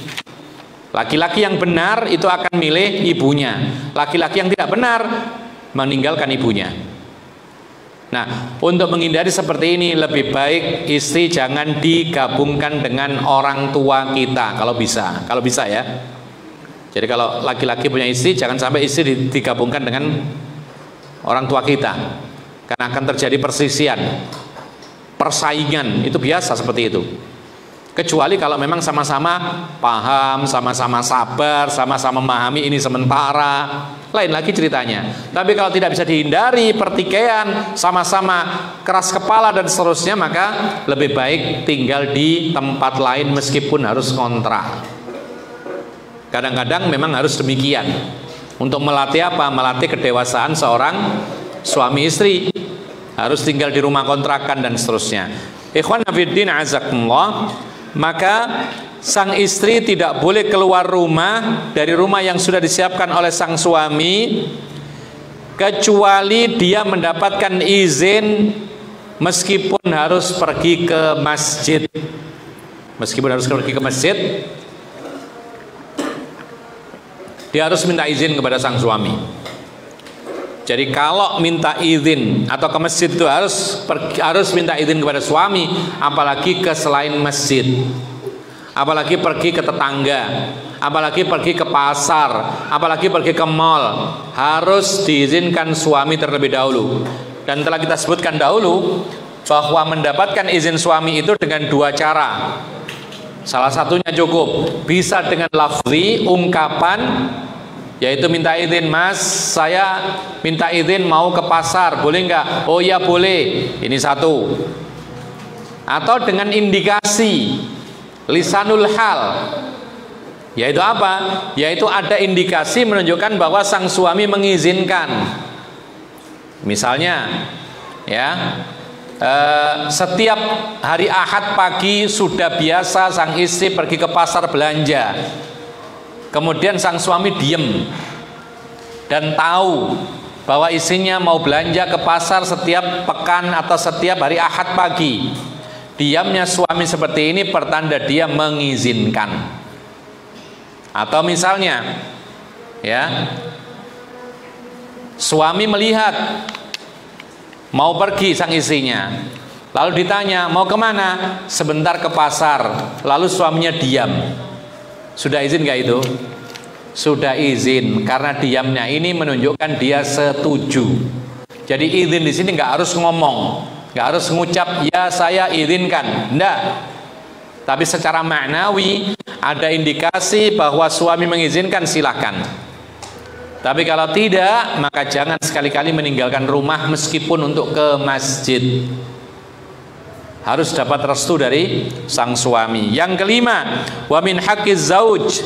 Laki-laki yang benar itu akan milih ibunya. Laki-laki yang tidak benar meninggalkan ibunya. Nah, untuk menghindari seperti ini, lebih baik istri jangan digabungkan dengan orang tua kita kalau bisa ya. Jadi kalau laki-laki punya istri, jangan sampai istri digabungkan dengan orang tua kita, karena akan terjadi perselisihan. persaingan, itu biasa seperti itu. Kecuali kalau memang sama-sama paham, sama-sama sabar, sama-sama memahami ini sementara, lain lagi ceritanya. Tapi kalau tidak bisa dihindari pertikaian, sama-sama keras kepala dan seterusnya, maka lebih baik tinggal di tempat lain meskipun harus kontrak. Kadang-kadang memang harus demikian. Untuk melatih apa? Melatih kedewasaan seorang suami istri. Harus tinggal di rumah kontrakan dan seterusnya. Ikhwan fillah azakumullah. Maka sang istri tidak boleh keluar rumah dari rumah yang sudah disiapkan oleh sang suami kecuali dia mendapatkan izin, meskipun harus pergi ke masjid. Meskipun harus pergi ke masjid, dia harus minta izin kepada sang suami. Jadi kalau minta izin atau ke masjid itu harus minta izin kepada suami, apalagi ke selain masjid, apalagi pergi ke tetangga, apalagi pergi ke pasar, apalagi pergi ke mall, harus diizinkan suami terlebih dahulu. Dan telah kita sebutkan dahulu bahwa mendapatkan izin suami itu dengan dua cara. Salah satunya cukup, bisa dengan lafzi, ungkapan, yaitu minta izin, mas, saya minta izin mau ke pasar, boleh nggak? Oh ya boleh. Ini satu. Atau dengan indikasi, lisanul hal, yaitu apa? Yaitu ada indikasi menunjukkan bahwa sang suami mengizinkan. Misalnya, ya, setiap hari Ahad pagi sudah biasa sang istri pergi ke pasar belanja. Kemudian sang suami diem dan tahu bahwa istrinya mau belanja ke pasar setiap pekan atau setiap hari Ahad pagi. Diamnya suami seperti ini pertanda dia mengizinkan. Atau misalnya, ya, suami melihat mau pergi sang istrinya, lalu ditanya mau kemana? Sebentar ke pasar. Lalu suaminya diam. Sudah izin nggak itu? Sudah izin, karena diamnya ini menunjukkan dia setuju. Jadi izin di sini nggak harus ngomong, nggak harus ngucap ya saya izinkan, enggak. Tapi secara maknawi ada indikasi bahwa suami mengizinkan, silahkan. Tapi kalau tidak, maka jangan sekali-kali meninggalkan rumah meskipun untuk ke masjid. Harus dapat restu dari sang suami. Yang kelima, wa min haqqiz zauj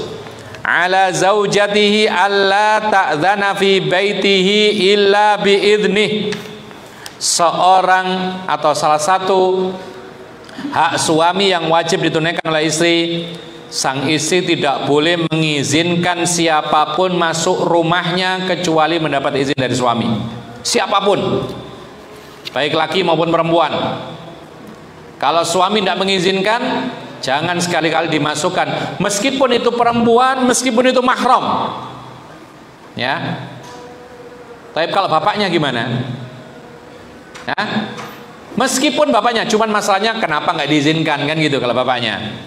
ala zaujatihi alla ta'dzana fi baitihi illa bi idnih. Seorang atau salah satu hak suami yang wajib ditunaikan oleh istri, sang istri tidak boleh mengizinkan siapapun masuk rumahnya kecuali mendapat izin dari suami. Siapapun, baik laki maupun perempuan. Kalau suami tidak mengizinkan, jangan sekali-kali dimasukkan, meskipun itu perempuan, meskipun itu mahram. Ya. Tapi kalau bapaknya gimana? Ya. Meskipun bapaknya, cuman masalahnya kenapa nggak diizinkan, kan gitu kalau bapaknya.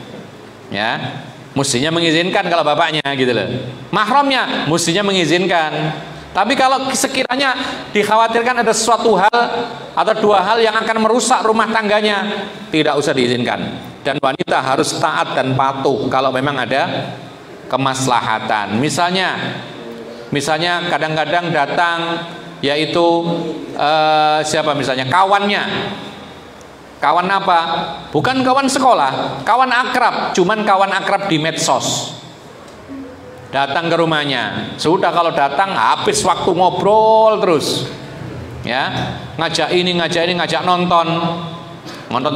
Ya, mestinya mengizinkan kalau bapaknya gitu loh. Mahramnya mestinya mengizinkan. Tapi kalau sekiranya dikhawatirkan ada suatu hal atau dua hal yang akan merusak rumah tangganya, tidak usah diizinkan. Dan wanita harus taat dan patuh kalau memang ada kemaslahatan. Misalnya kadang-kadang datang yaitu siapa misalnya kawannya. Kawan apa? Bukan kawan sekolah, kawan akrab, cuman kawan akrab di medsos. Datang ke rumahnya, sudah kalau datang habis waktu ngobrol terus, ya, ngajak ini, ngajak nonton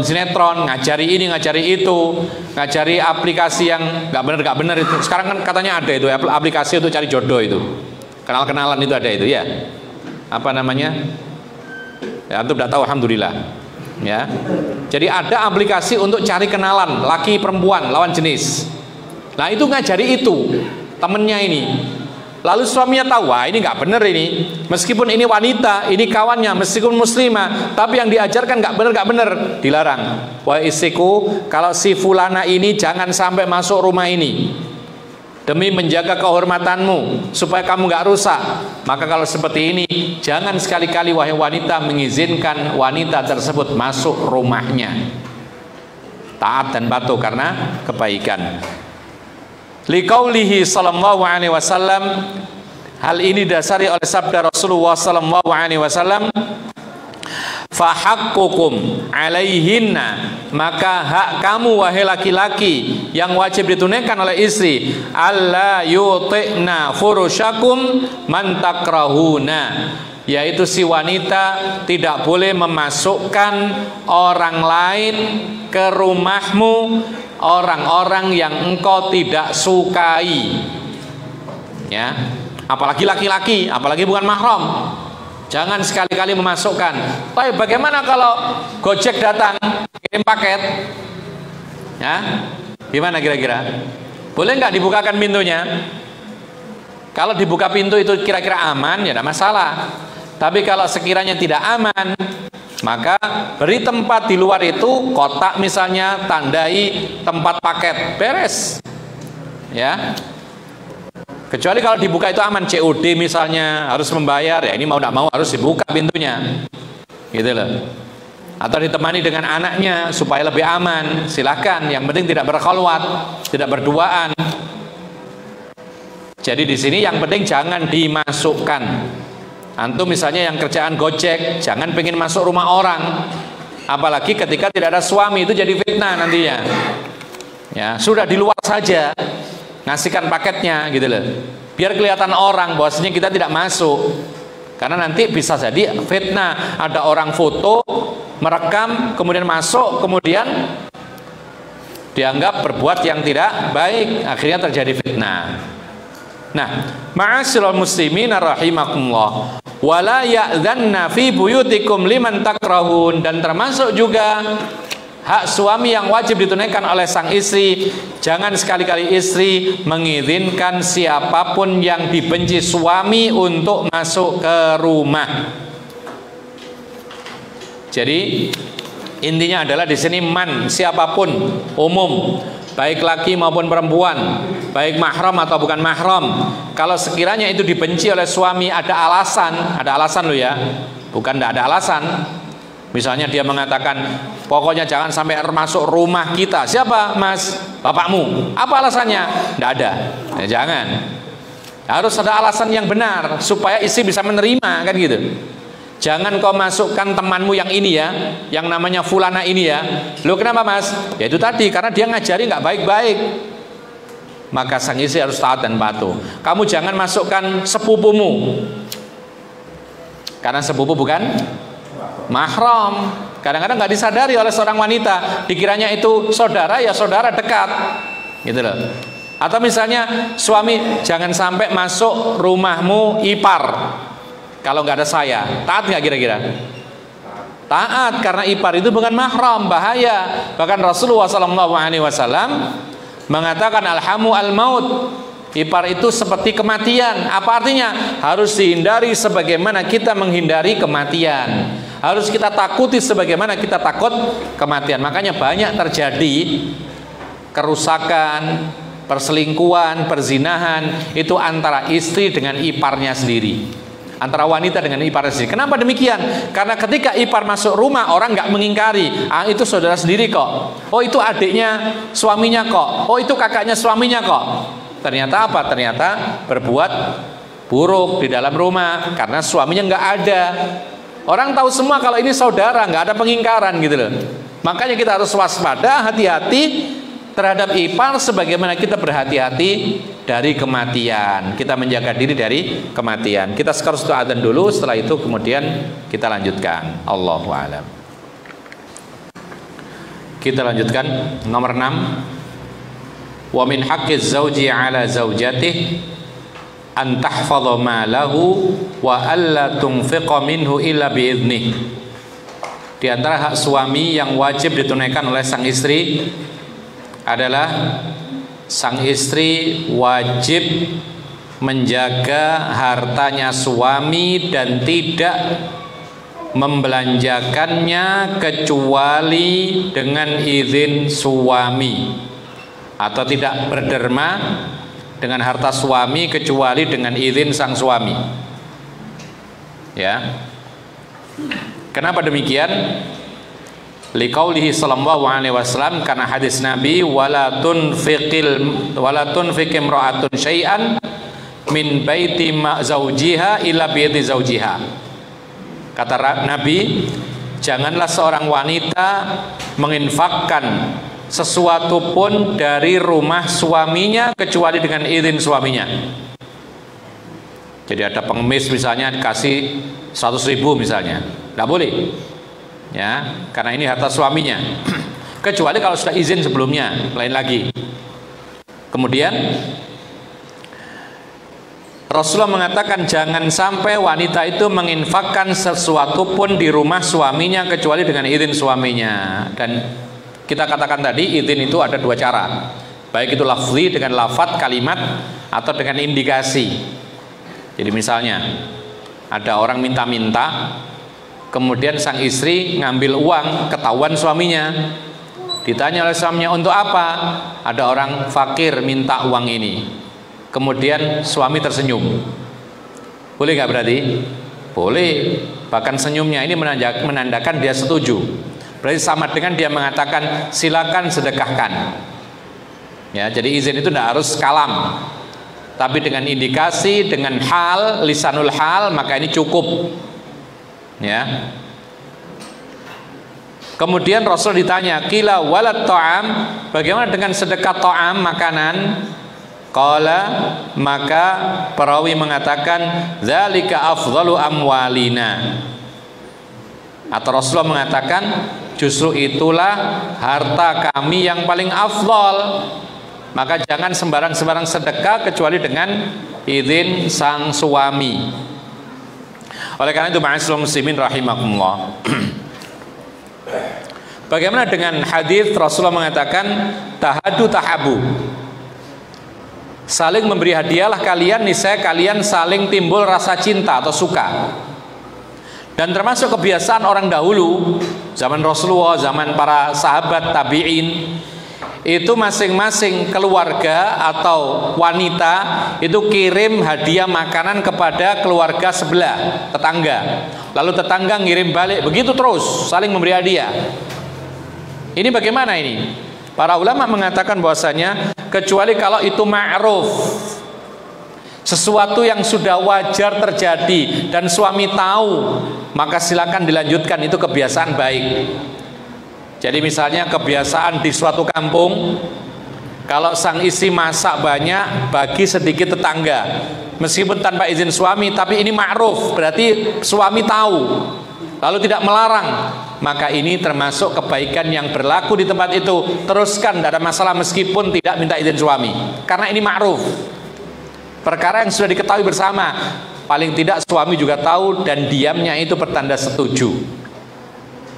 sinetron, ngajari ini, ngajari itu, ngajari aplikasi yang nggak benar itu. Sekarang kan katanya ada itu aplikasi untuk cari jodoh itu, kenal-kenalan itu ada itu ya, apa namanya? Ya, antum tidak tahu, alhamdulillah. Ya, jadi ada aplikasi untuk cari kenalan laki perempuan lawan jenis. Nah itu ngajari itu temennya ini. Lalu suaminya tahu, wah ini nggak bener ini. Meskipun ini wanita, ini kawannya, meskipun muslimah, tapi yang diajarkan nggak bener, dilarang. Wah istriku, kalau si fulana ini jangan sampai masuk rumah ini. demi menjaga kehormatanmu supaya kamu nggak rusak. Maka kalau seperti ini, jangan sekali-kali wahai wanita mengizinkan wanita tersebut masuk rumahnya. Taat dan patuh karena kebaikan. Liqaulihi sallallahu alaihi wasallam, hal ini dasari oleh sabda Rasulullah sallallahu alaihi wasallam, fahaqqukum alaihinna, maka hak kamu wahai laki-laki yang wajib ditunaikan oleh istri, alla yuti'na furushakum man takrahuna, yaitu si wanita tidak boleh memasukkan orang lain ke rumahmu, orang-orang yang engkau tidak sukai, ya, apalagi laki-laki, apalagi bukan mahram. Jangan sekali-kali memasukkan. Tapi bagaimana kalau Gojek datang kirim paket? Ya, gimana kira-kira? Boleh nggak dibukakan pintunya? Kalau dibuka pintu itu kira-kira aman, ya tidak masalah. Tapi kalau sekiranya tidak aman, maka beri tempat di luar itu, kotak misalnya, tandai tempat paket, beres. Ya. Kecuali kalau dibuka itu aman, COD misalnya, harus membayar, ya ini mau tidak mau harus dibuka pintunya, gitu loh. Atau ditemani dengan anaknya supaya lebih aman, silakan. Yang penting tidak berkholwat, tidak berduaan. Jadi di sini yang penting jangan dimasukkan. Antum misalnya yang kerjaan Gojek, jangan pengen masuk rumah orang, apalagi ketika tidak ada suami, itu jadi fitnah nantinya. Ya sudah di luar saja. Ngasihkan paketnya gitu loh, biar kelihatan orang bahwasanya kita tidak masuk, karena nanti bisa jadi fitnah, ada orang foto merekam kemudian masuk, kemudian dianggap berbuat yang tidak baik, akhirnya terjadi fitnah. Nah, ma'asyiral muslimin rahimakumullah, wala ya'dhanna fi buyutikum liman takrahun, dan termasuk juga hak suami yang wajib ditunaikan oleh sang istri, jangan sekali-kali istri mengizinkan siapapun yang dibenci suami untuk masuk ke rumah. Jadi intinya adalah di sini man, siapapun, umum, baik laki maupun perempuan, baik mahram atau bukan mahram. Kalau sekiranya itu dibenci oleh suami, ada alasan loh ya, bukan tidak ada alasan. Misalnya dia mengatakan, pokoknya jangan sampai masuk rumah kita. Siapa mas? Bapakmu. Apa alasannya? Tidak ada. Ya, jangan. Harus ada alasan yang benar supaya istri bisa menerima, kan gitu. Jangan kau masukkan temanmu yang ini ya, yang namanya fulana ini ya. Loh kenapa mas? Ya itu tadi, karena dia ngajari nggak baik-baik. Maka sang istri harus taat dan patuh. Kamu jangan masukkan sepupumu, karena sepupu bukan mahram. Kadang-kadang nggak disadari oleh seorang wanita, dikiranya itu saudara, ya saudara dekat, gitu loh. Atau misalnya suami, jangan sampai masuk rumahmu ipar kalau nggak ada saya. Taat nggak kira-kira? Taat, karena ipar itu bukan mahram, bahaya. Bahkan Rasulullah SAW mengatakan alhamu al-maut, ipar itu seperti kematian. Apa artinya? Harus dihindari sebagaimana kita menghindari kematian. Harus kita takuti sebagaimana kita takut kematian. Makanya banyak terjadi kerusakan, perselingkuhan, perzinahan itu antara istri dengan iparnya sendiri, antara wanita dengan iparnya sendiri. Kenapa demikian? Karena ketika ipar masuk rumah, orang nggak mengingkari, ah itu saudara sendiri kok, oh itu adiknya suaminya kok, oh itu kakaknya suaminya kok. Ternyata apa? Ternyata berbuat buruk di dalam rumah karena suaminya nggak ada. Orang tahu semua kalau ini saudara, nggak ada pengingkaran gitu loh. Makanya kita harus waspada, hati-hati terhadap ipar sebagaimana kita berhati-hati dari kematian. Kita menjaga diri dari kematian. Kita sekarang sudah adzan dulu, setelah itu kemudian kita lanjutkan. Allahu a'lam. Kita lanjutkan nomor 6. Wa min haqqiz zauji 'ala zaujatihi an tahfadha malahu wa alla tunfiqa minhu illa biidnih. Di antara hak suami yang wajib ditunaikan oleh sang istri adalah sang istri wajib menjaga hartanya suami dan tidak membelanjakannya kecuali dengan izin suami, atau tidak berderma dengan harta suami kecuali dengan izin sang suami. Ya. Kenapa demikian? Liqaulihi sallallahu alaihi wasallam, karena hadis Nabi, wala tunfiqim ra'atun syai'an min baiti zaujiha illa baiti zaujiha. Kata Nabi, janganlah seorang wanita menginfakkan sesuatu pun dari rumah suaminya kecuali dengan izin suaminya. Jadi ada pengemis misalnya dikasih 100.000 misalnya, nggak boleh, ya, karena ini harta suaminya. Kecuali kalau sudah izin sebelumnya, lain lagi. Kemudian Rasulullah mengatakan jangan sampai wanita itu menginfakkan sesuatu pun di rumah suaminya kecuali dengan izin suaminya. Dan kita katakan tadi izin itu ada dua cara, baik itu lafzi dengan lafaz kalimat atau dengan indikasi. Jadi misalnya ada orang minta-minta, kemudian sang istri ngambil uang, ketahuan suaminya, ditanya oleh suaminya untuk apa? Ada orang fakir minta uang ini. Kemudian suami tersenyum, boleh nggak berarti? Boleh. Bahkan senyumnya ini menandakan dia setuju. Berarti sama dengan dia mengatakan silakan sedekahkan. Ya, jadi izin itu tidak harus kalam, tapi dengan indikasi, dengan hal, lisanul hal, maka ini cukup. Ya. Kemudian Rasul ditanya, qila walad ta'am, bagaimana dengan sedekah ta'am, makanan? Qala, maka perawi mengatakan dzalika afdhalu amwalina. Atau Rasulullah mengatakan justru itulah harta kami yang paling afdal. Maka jangan sembarang-sembarang sedekah kecuali dengan izin sang suami. Oleh karena itu ma'asyiral muslimin rahimakumullah. Bagaimana dengan hadis Rasulullah mengatakan tahadu tahabu, saling memberi hadiahlah kalian, niscaya kalian saling timbul rasa cinta atau suka. Dan termasuk kebiasaan orang dahulu, zaman Rasulullah, zaman para sahabat tabi'in, itu masing-masing keluarga atau wanita itu kirim hadiah makanan kepada keluarga sebelah, tetangga. Lalu tetangga ngirim balik, begitu terus saling memberi hadiah. Ini bagaimana ini? Para ulama mengatakan bahwasanya kecuali kalau itu ma'ruf, sesuatu yang sudah wajar terjadi dan suami tahu, maka silakan dilanjutkan, itu kebiasaan baik. Jadi misalnya kebiasaan di suatu kampung, kalau sang istri masak banyak bagi sedikit tetangga, meskipun tanpa izin suami, tapi ini ma'ruf, berarti suami tahu lalu tidak melarang, maka ini termasuk kebaikan yang berlaku di tempat itu. Teruskan, tidak ada masalah meskipun tidak minta izin suami, karena ini ma'ruf, perkara yang sudah diketahui bersama. Paling tidak suami juga tahu dan diamnya itu pertanda setuju.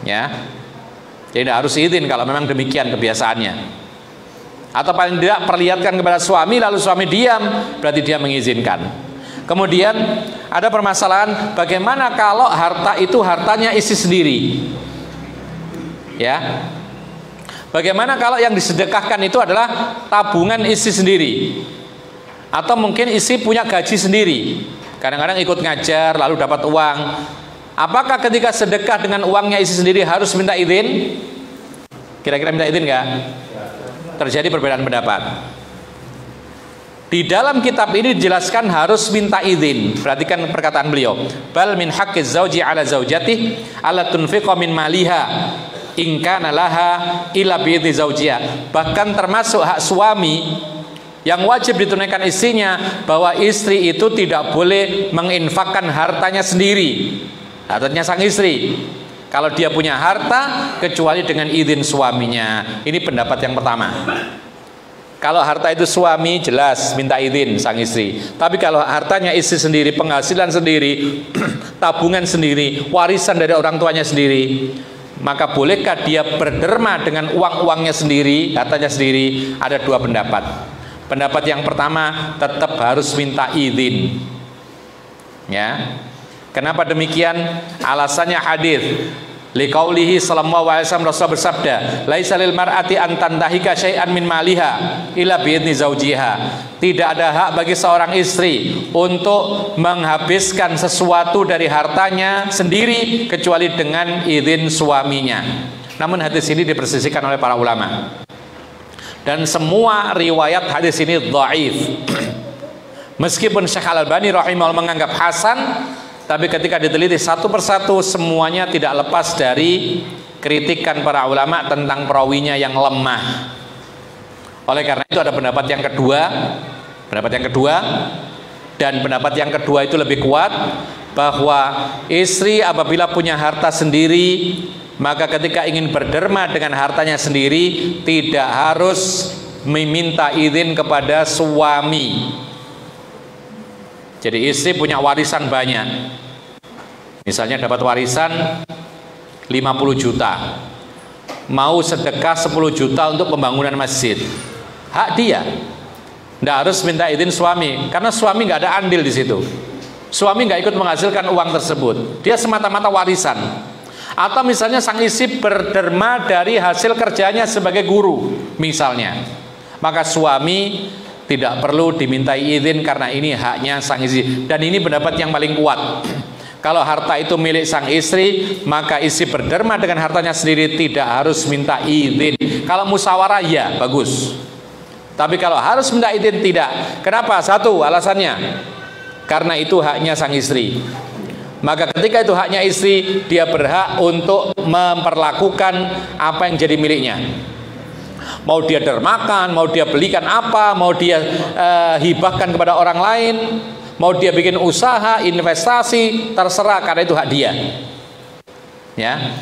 Ya, jadi tidak harus izin kalau memang demikian kebiasaannya. Atau paling tidak perlihatkan kepada suami lalu suami diam, berarti dia mengizinkan. Kemudian ada permasalahan, bagaimana kalau harta itu hartanya istri sendiri? Ya, bagaimana kalau yang disedekahkan itu adalah tabungan istri sendiri? Atau mungkin istri punya gaji sendiri, kadang-kadang ikut ngajar lalu dapat uang. Apakah ketika sedekah dengan uangnya istri sendiri harus minta izin? Kira-kira minta izin nggak? Terjadi perbedaan pendapat. Di dalam kitab ini dijelaskan harus minta izin. Perhatikan perkataan beliau, bal min haqqiz zauji ala zaujati alla tunfiqa min maliha in kana laha illa bi idzni zaujiha. Bahkan termasuk hak suami yang wajib ditunaikan istrinya, bahwa istri itu tidak boleh menginfakkan hartanya sendiri, hartanya sang istri, kalau dia punya harta, kecuali dengan izin suaminya. Ini pendapat yang pertama. Kalau harta itu suami, jelas minta izin sang istri. Tapi kalau hartanya istri sendiri, penghasilan sendiri, tabungan sendiri, warisan dari orang tuanya sendiri, maka bolehkah dia berderma dengan uang-uangnya sendiri, hartanya sendiri? Ada dua pendapat. Pendapat yang pertama, tetap harus minta izin. Ya. Kenapa demikian? Alasannya hadis Liqaulihi sallallahu alaihi wasallam, Rasul bersabda, laisa lil mar'ati an tantahika syai'an min maliha illa bi idzni zawjiha. Tidak ada hak bagi seorang istri untuk menghabiskan sesuatu dari hartanya sendiri kecuali dengan izin suaminya. Namun hadis ini dipersisikan oleh para ulama. Dan semua riwayat hadis ini dhaif. Meskipun Syekh Al-Albani rahimahullah menganggap hasan, tapi ketika diteliti satu persatu semuanya tidak lepas dari kritikan para ulama tentang perawinya yang lemah. Oleh karena itu ada pendapat yang kedua, dan pendapat yang kedua itu lebih kuat, bahwa istri apabila punya harta sendiri, maka ketika ingin berderma dengan hartanya sendiri tidak harus meminta izin kepada suami. Jadi istri punya warisan banyak, misalnya dapat warisan 50 juta, mau sedekah 10 juta untuk pembangunan masjid, hak dia, tidak harus minta izin suami, karena suami nggak ada andil di situ. Suami nggak ikut menghasilkan uang tersebut, dia semata-mata warisan. Atau misalnya sang istri berderma dari hasil kerjanya sebagai guru misalnya, maka suami tidak perlu dimintai izin karena ini haknya sang istri. Dan ini pendapat yang paling kuat. Kalau harta itu milik sang istri, maka istri berderma dengan hartanya sendiri, tidak harus minta izin. Kalau musyawarah ya bagus, tapi kalau harus minta izin tidak. Kenapa? Satu alasannya, karena itu haknya sang istri. Maka ketika itu haknya istri, dia berhak untuk memperlakukan apa yang jadi miliknya. Mau dia dermakan, mau dia belikan apa, mau dia hibahkan kepada orang lain, mau dia bikin usaha, investasi, terserah, karena itu hak dia. Ya.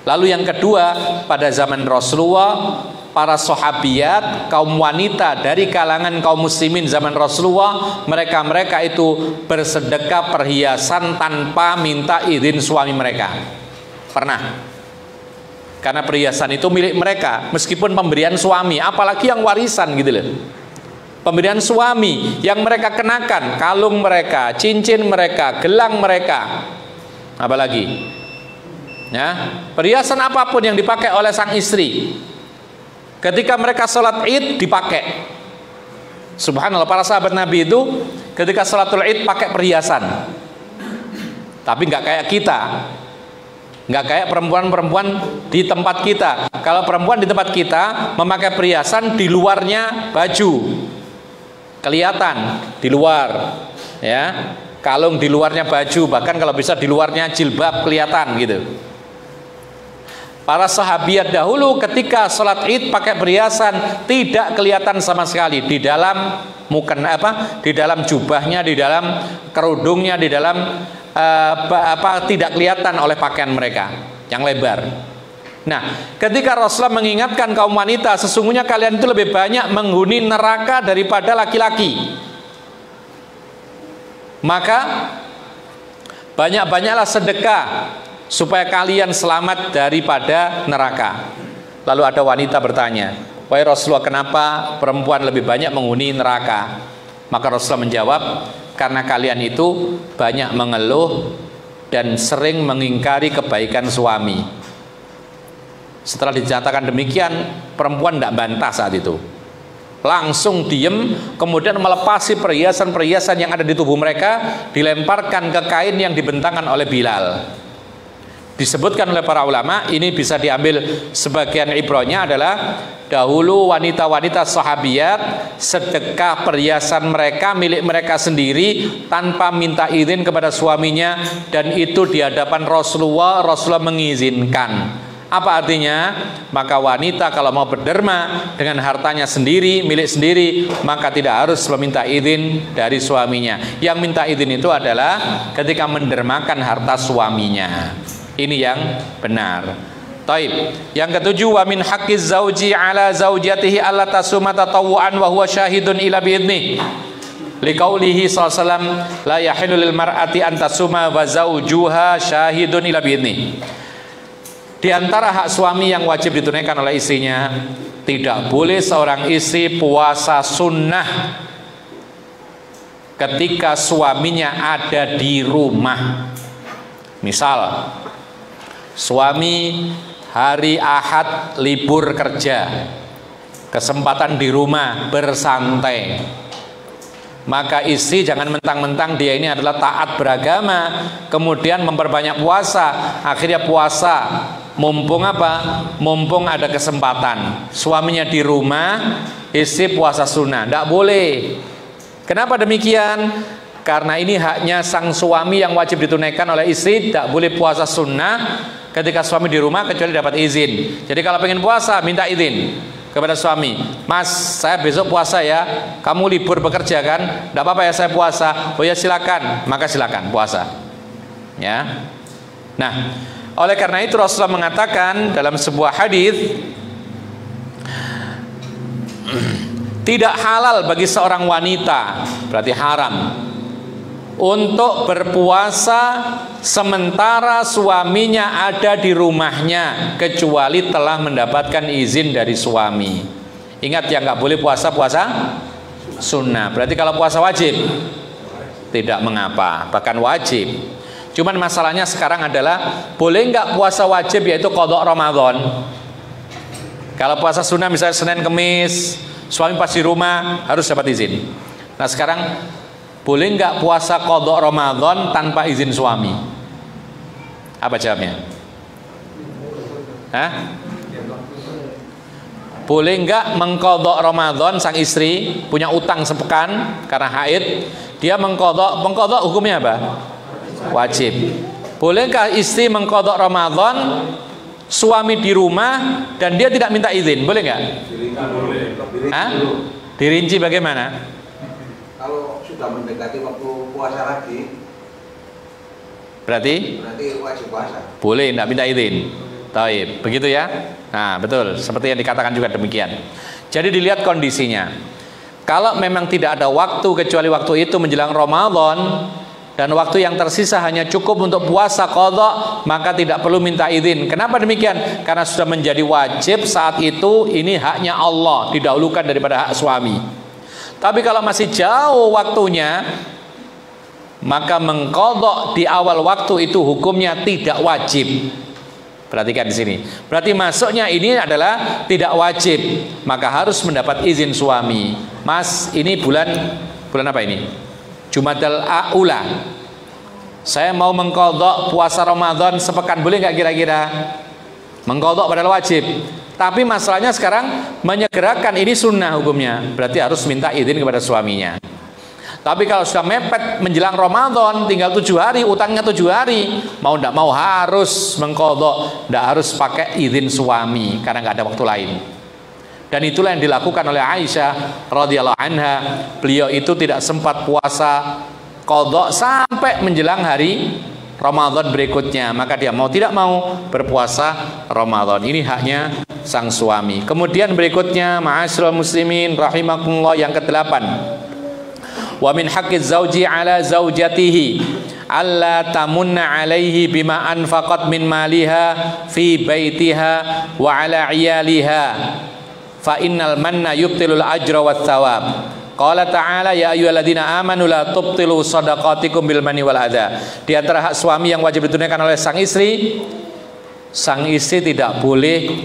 Lalu yang kedua, pada zaman Rasulullah, para sahabiat, kaum wanita dari kalangan kaum muslimin zaman Rasulullah, mereka itu bersedekah perhiasan tanpa minta izin suami mereka. Pernah. Karena perhiasan itu milik mereka, meskipun pemberian suami, apalagi yang warisan gitu loh. Pemberian suami yang mereka kenakan, kalung mereka, cincin mereka, gelang mereka, apalagi ya, perhiasan apapun yang dipakai oleh sang istri, ketika mereka sholat id dipakai. Subhanallah, para sahabat Nabi itu ketika sholatul id pakai perhiasan. Tapi nggak kayak kita, nggak kayak perempuan-perempuan di tempat kita. Kalau perempuan di tempat kita memakai perhiasan, di luarnya baju kelihatan di luar, ya, kalung di luarnya baju, bahkan kalau bisa di luarnya jilbab kelihatan gitu. Para sahabiat dahulu ketika sholat id pakai perhiasan tidak kelihatan sama sekali di dalam di dalam jubahnya, di dalam kerudungnya, di dalam tidak kelihatan oleh pakaian mereka yang lebar. Nah, ketika Rasulullah mengingatkan kaum wanita, sesungguhnya kalian itu lebih banyak menghuni neraka daripada laki-laki, maka banyak-banyaklah sedekah supaya kalian selamat daripada neraka. Lalu ada wanita bertanya, wahai Rasulullah, kenapa perempuan lebih banyak menghuni neraka? Maka Rasulullah menjawab, karena kalian itu banyak mengeluh dan sering mengingkari kebaikan suami. Setelah dinyatakan demikian, perempuan tidak bantah saat itu, langsung diem, kemudian melepasi perhiasan-perhiasan yang ada di tubuh mereka, dilemparkan ke kain yang dibentangkan oleh Bilal. Disebutkan oleh para ulama, ini bisa diambil sebagian ibrahnya adalah dahulu wanita-wanita sahabiat sedekah perhiasan mereka milik mereka sendiri tanpa minta izin kepada suaminya, dan itu di hadapan Rasulullah mengizinkan. Apa artinya? Maka wanita kalau mau berderma dengan hartanya sendiri, milik sendiri, maka tidak harus meminta izin dari suaminya. Yang minta izin itu adalah ketika mendermakan harta suaminya. Ini yang benar. Taib. Yang ketujuh, wa min haqqiz zauji ala zaujatihi alla tasuma tatawuan wa huwa syahidun ila biidnih. Liqaulihi sallallahu alaihi wasallam, la yahilu lil mar'ati an tasuma wa zaujuha syahidun ila biidnih. Di antara hak suami yang wajib ditunaikan oleh istrinya, tidak boleh seorang istri puasa sunnah ketika suaminya ada di rumah. Misal Suami hari Ahad libur kerja, kesempatan di rumah bersantai, maka istri jangan mentang-mentang dia ini adalah taat beragama kemudian memperbanyak puasa. Akhirnya puasa mumpung apa? Mumpung ada kesempatan. Suaminya di rumah, istri puasa sunnah. Tidak boleh. Kenapa demikian? Karena ini haknya sang suami yang wajib ditunaikan oleh istri. Tidak boleh puasa sunnah ketika suami di rumah kecuali dapat izin. Jadi kalau pengen puasa minta izin kepada suami. Mas, saya besok puasa ya. Kamu libur bekerja kan? Tidak apa-apa ya saya puasa. Oh ya silakan. Maka silakan puasa. Ya. Nah, oleh karena itu Rasulullah mengatakan dalam sebuah hadis, tidak halal bagi seorang wanita, berarti haram, untuk berpuasa sementara suaminya ada di rumahnya kecuali telah mendapatkan izin dari suami. Ingat ya, nggak boleh puasa sunnah. Berarti kalau puasa wajib tidak mengapa, bahkan wajib. Cuman masalahnya sekarang adalah boleh nggak puasa wajib, yaitu qadha Ramadan. Kalau puasa sunnah misalnya Senin Kemis, suami pas di rumah harus dapat izin. Nah sekarang boleh nggak puasa qadha Ramadan tanpa izin suami? Apa jawabnya? Hah? Boleh nggak mengqadha Ramadan? Sang istri punya utang sepekan karena haid, dia mengqadha hukumnya apa? Wajib. Bolehkah istri mengqadha Ramadan suami di rumah dan dia tidak minta izin? Boleh nggak? Hah? Dirinci bagaimana? Kalau sudah mendekati waktu puasa lagi, berarti wajib puasa. Boleh, tidak minta izin. Taib, begitu ya? Nah, betul. Seperti yang dikatakan juga demikian. Jadi dilihat kondisinya. Kalau memang tidak ada waktu kecuali waktu itu menjelang Ramadan dan waktu yang tersisa hanya cukup untuk puasa qadha, maka tidak perlu minta izin. Kenapa demikian? Karena sudah menjadi wajib saat itu, ini haknya Allah, didahulukan daripada hak suami. Tapi kalau masih jauh waktunya, maka mengqadha di awal waktu itu hukumnya tidak wajib. Perhatikan di sini. Berarti masuknya ini adalah tidak wajib, maka harus mendapat izin suami. Mas, ini bulan apa ini? Jumadal Ula. Saya mau mengqadha puasa Ramadan sepekan, boleh nggak kira-kira? Mengqadha padahal wajib. Tapi masalahnya sekarang menyegerakan, ini sunnah hukumnya. Berarti harus minta izin kepada suaminya. Tapi kalau sudah mepet menjelang Ramadan, tinggal 7 hari, utangnya 7 hari, mau tidak mau harus mengqadha, tidak harus pakai izin suami karena nggak ada waktu lain. Dan itulah yang dilakukan oleh Aisyah radhiyallahu anha. Beliau itu tidak sempat puasa qadha sampai menjelang hari Ramadan berikutnya, maka dia mau tidak mau berpuasa Ramadan. Ini haknya sang suami. Kemudian berikutnya, ma'asyiral muslimin rahimakumullah, yang ke-8. Wa min haqqiz zauji ala zaujatihi alla tamunna alaihi bima anfaqat min maliha fi baitiha wa ala iyaliha fa innal manna yubtilul ajra wat thawab. Qala ta'ala ya ayyuhalladzina amanu la tubtilu shadaqatikum bil manni wal adza. Di antara hak suami yang wajib ditunaikan oleh sang istri tidak boleh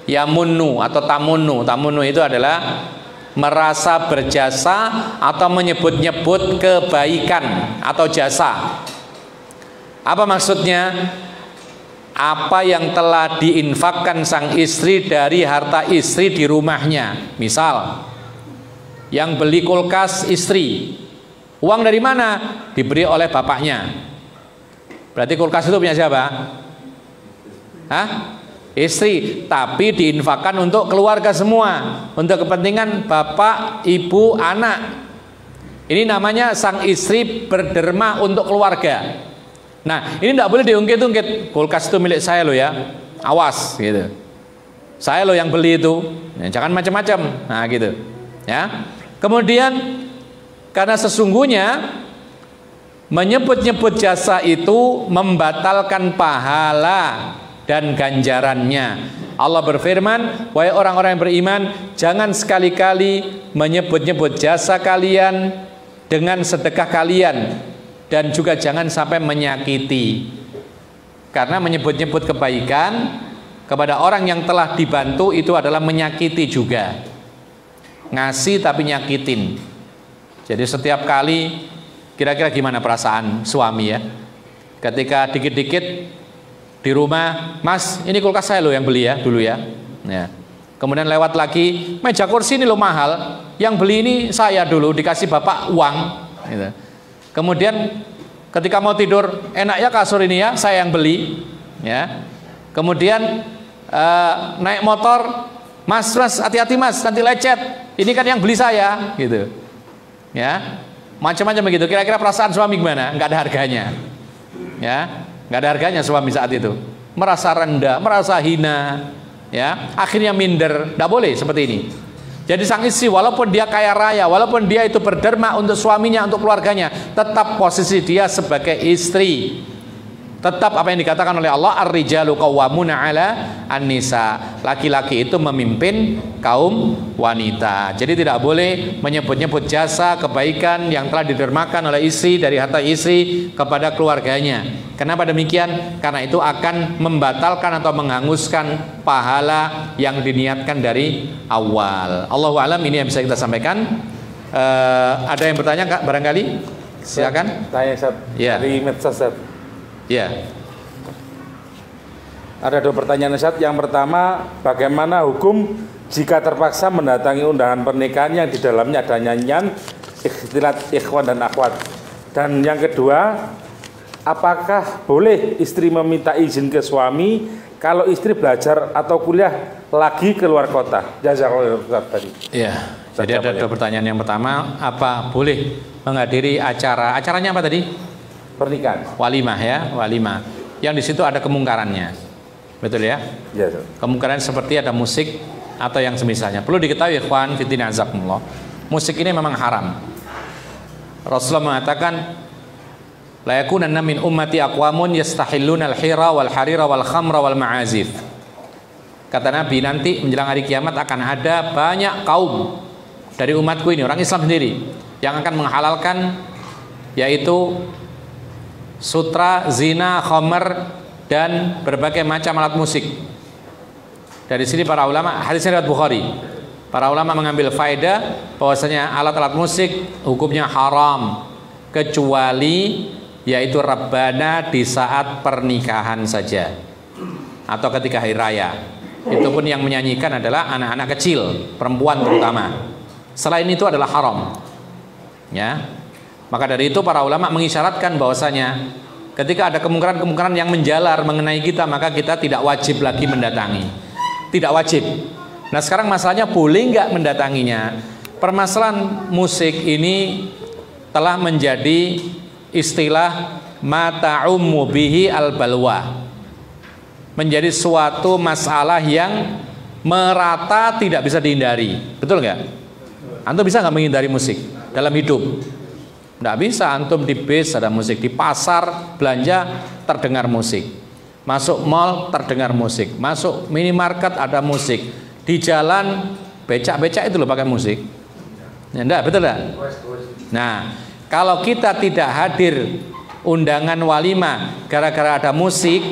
yamunnu atau tamunnu. Tamunnu itu adalah merasa berjasa atau menyebut-nyebut kebaikan atau jasa. Apa maksudnya? Apa yang telah diinfakkan sang istri dari harta istri di rumahnya. Misal, yang beli kulkas istri, uang dari mana? Diberi oleh bapaknya. Berarti kulkas itu punya siapa? Hah? Istri. Tapi diinfakkan untuk keluarga semua, untuk kepentingan bapak, ibu, anak. Ini namanya sang istri berderma untuk keluarga. Nah, ini tidak boleh diungkit-ungkit. Kulkas itu milik saya loh ya, awas gitu. Saya loh yang beli itu. Nah, jangan macam-macam. Nah gitu. Ya. Kemudian karena sesungguhnya menyebut-nyebut jasa itu membatalkan pahala dan ganjarannya. Allah berfirman, wahai orang-orang yang beriman, jangan sekali-kali menyebut-nyebut jasa kalian dengan sedekah kalian, dan juga jangan sampai menyakiti. Karena menyebut-nyebut kebaikan kepada orang yang telah dibantu itu adalah menyakiti juga. Ngasih tapi nyakitin. Jadi setiap kali, kira-kira gimana perasaan suami ya? Ketika dikit-dikit di rumah, Mas, ini kulkas saya loh yang beli ya dulu ya. Ya. Kemudian lewat lagi, meja kursi ini loh mahal, yang beli ini saya dulu, dikasih bapak uang. Gitu. Kemudian ketika mau tidur, enak ya kasur ini ya, saya yang beli. Ya. Kemudian naik motor, Mas, hati-hati Mas, nanti lecet. Ini kan yang beli saya, gitu. Ya, macam-macam begitu. Kira-kira perasaan suami gimana? Nggak ada harganya. Ya, nggak ada harganya suami saat itu. Merasa rendah, merasa hina. Ya, akhirnya minder. Nggak boleh seperti ini. Jadi sang istri walaupun dia kaya raya, walaupun dia itu berderma untuk suaminya, untuk keluarganya, tetap posisi dia sebagai istri. Tetap apa yang dikatakan oleh Allah, ar-rijalu qawwamuna 'ala an-nisa. Laki-laki itu memimpin kaum wanita. Jadi tidak boleh menyebut-nyebut jasa kebaikan yang telah didermakan oleh istri dari harta istri kepada keluarganya. Kenapa demikian? Karena itu akan membatalkan atau menghanguskan pahala yang diniatkan dari awal. Allahu a'lam, ini yang bisa kita sampaikan. Ada yang bertanya Kak barangkali? Silakan. Tanya Ustaz. Ya. Dari medsos Ustaz. Ya. Ada 2 pertanyaan Ustaz. Yang pertama, bagaimana hukum jika terpaksa mendatangi undangan pernikahan yang di dalamnya ada nyanyian, ikhtilat ikhwan dan akhwat? Dan yang kedua, apakah boleh istri meminta izin ke suami kalau istri belajar atau kuliah lagi ke luar kota? Jazakallahu khairan tadi. Ya. Jadi ada 2 pertanyaan. Yang pertama, apa boleh menghadiri acaranya apa tadi? Pernikahan. Walimah ya, walimah. Yang di situ ada kemungkarannya. Betul ya? Ya, Kemungkaran seperti ada musik atau yang semisalnya. Perlu diketahui ikhwan fillah azakumullah. Musik ini memang haram. Rasulullah mengatakan, la yakunanna min ummati aqwamun yastahilluna al-hira wal harira wal khamra wal ma'azif. Kata Nabi, nanti menjelang hari kiamat akan ada banyak kaum dari umatku ini, orang Islam sendiri, yang akan menghalalkan yaitu sutra, zina, khamr, dan berbagai macam alat musik. Dari sini para ulama, hadis riwayat Bukhari, para ulama mengambil faedah bahwasanya alat-alat musik hukumnya haram kecuali yaitu rebana di saat pernikahan saja atau ketika hari raya. Itu pun yang menyanyikan adalah anak-anak kecil, perempuan terutama. Selain itu adalah haram. Ya. Maka dari itu para ulama mengisyaratkan bahwasanya ketika ada kemungkaran-kemungkaran yang menjalar mengenai kita, maka kita tidak wajib lagi mendatangi. Tidak wajib. Nah sekarang masalahnya boleh nggak mendatanginya? Permasalahan musik ini telah menjadi istilah mata'ummu bihi al-balwa. Menjadi suatu masalah yang merata tidak bisa dihindari. Betul nggak? Antum bisa nggak menghindari musik dalam hidup? Nggak bisa. Antum di bis ada musik, di pasar belanja terdengar musik, masuk mall terdengar musik, masuk minimarket ada musik, di jalan becak-becak itu loh pakai musik. Ya, enggak, betul enggak? Nah, kalau kita tidak hadir undangan walimah gara-gara ada musik,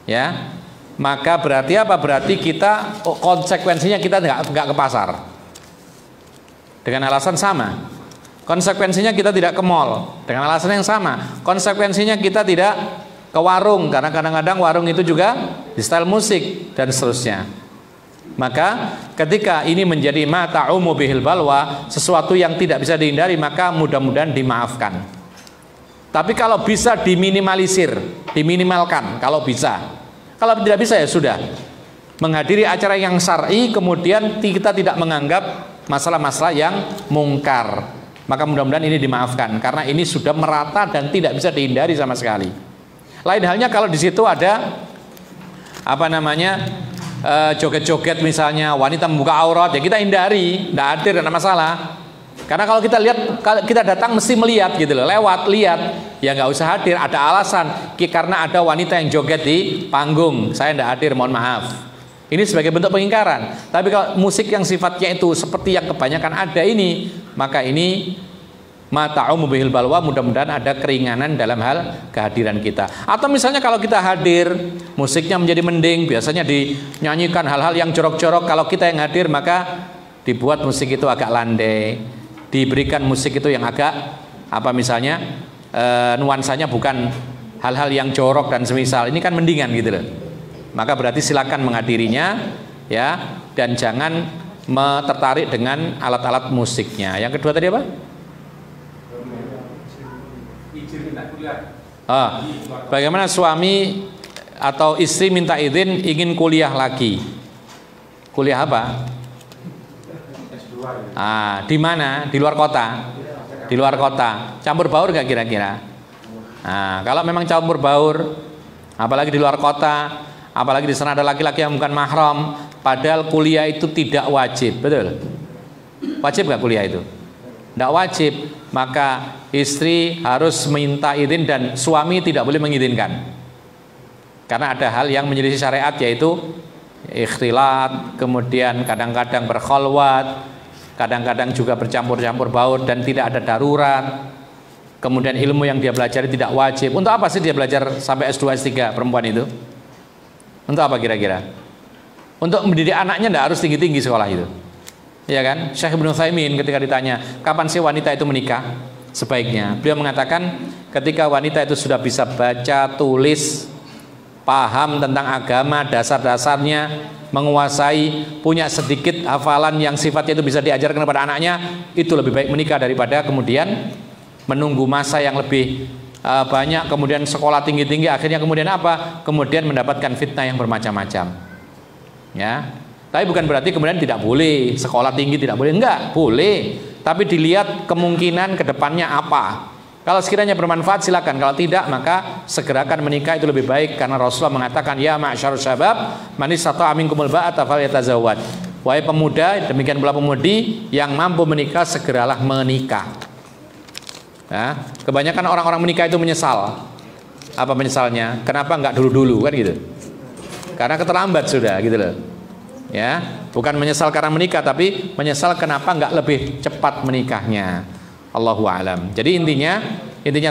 ya, maka berarti apa? Berarti kita konsekuensinya kita nggak ke pasar. Dengan alasan sama. Konsekuensinya kita tidak ke mall dengan alasan yang sama. Konsekuensinya kita tidak ke warung karena kadang-kadang warung itu juga di style musik dan seterusnya. Maka ketika ini menjadi mata'umu bihil balwa, sesuatu yang tidak bisa dihindari, maka mudah-mudahan dimaafkan. Tapi kalau bisa diminimalisir, diminimalkan kalau bisa. Kalau tidak bisa ya sudah. Menghadiri acara yang syar'i kemudian kita tidak menganggap masalah-masalah yang mungkar. Maka mudah-mudahan ini dimaafkan karena ini sudah merata dan tidak bisa dihindari sama sekali. Lain halnya kalau di situ ada apa namanya joget-joget misalnya, wanita membuka aurat, ya kita hindari, tidak hadir, tidak ada masalah. Karena kalau kita lihat, kita datang mesti melihat gitu loh, lewat lihat, ya nggak usah hadir. Ada alasan karena ada wanita yang joget di panggung, saya tidak hadir, mohon maaf. Ini sebagai bentuk pengingkaran. Tapi kalau musik yang sifatnya itu seperti yang kebanyakan ada ini, maka ini ma ta'umu bihil balwa, mudah-mudahan ada keringanan dalam hal kehadiran kita. Atau misalnya kalau kita hadir, musiknya menjadi mending, biasanya dinyanyikan hal-hal yang jorok-jorok, kalau kita yang hadir maka dibuat musik itu agak landai, diberikan musik itu yang agak apa misalnya nuansanya bukan hal-hal yang jorok dan semisal, ini kan mendingan gitu loh. Maka berarti silakan menghadirinya ya, dan jangan tertarik dengan alat-alat musiknya. Yang kedua tadi apa? Bagaimana suami atau istri minta izin ingin kuliah lagi? Kuliah apa? Di mana? Di luar kota? Di luar kota. Campur baur nggak kira-kira? Kalau memang campur baur, apalagi di luar kota, apalagi di sana ada laki-laki yang bukan mahram, padahal kuliah itu tidak wajib, betul? Wajib nggak kuliah itu? Tidak wajib, maka istri harus minta izin dan suami tidak boleh mengizinkan. Karena ada hal yang menyelisih syariat, yaitu ikhtilat, kemudian kadang-kadang berkholwat, kadang-kadang juga bercampur-campur baur dan tidak ada darurat. Kemudian ilmu yang dia pelajari tidak wajib. Untuk apa sih dia belajar sampai S2, S3 perempuan itu? Untuk apa kira-kira? Untuk mendidik anaknya tidak harus tinggi-tinggi sekolah itu. Ya kan? Syekh Ibnu Utsaimin ketika ditanya, kapan sih wanita itu menikah? Sebaiknya. Beliau mengatakan, ketika wanita itu sudah bisa baca, tulis, paham tentang agama, dasar-dasarnya, menguasai, punya sedikit hafalan yang sifatnya itu bisa diajarkan kepada anaknya, itu lebih baik menikah daripada kemudian menunggu masa yang lebih banyak, kemudian sekolah tinggi-tinggi, akhirnya kemudian apa? Kemudian mendapatkan fitnah yang bermacam-macam. Ya. Tapi bukan berarti kemudian tidak boleh sekolah tinggi, tidak boleh, enggak, boleh. Tapi dilihat kemungkinan kedepannya apa. Kalau sekiranya bermanfaat silakan, kalau tidak maka segerakan menikah itu lebih baik, karena Rasulullah mengatakan ya ma'syarus syabab man istata'a minkumul ba'ata falyatazawwaj. Wahai pemuda, demikian pula pemudi yang mampu menikah segeralah menikah. Ya, kebanyakan orang-orang menikah itu menyesal. Apa menyesalnya? Kenapa enggak dulu-dulu kan gitu? Karena keterlambat sudah gitu loh. Ya, bukan menyesal karena menikah, tapi menyesal kenapa enggak lebih cepat menikahnya. Allahu a'lam. Jadi intinya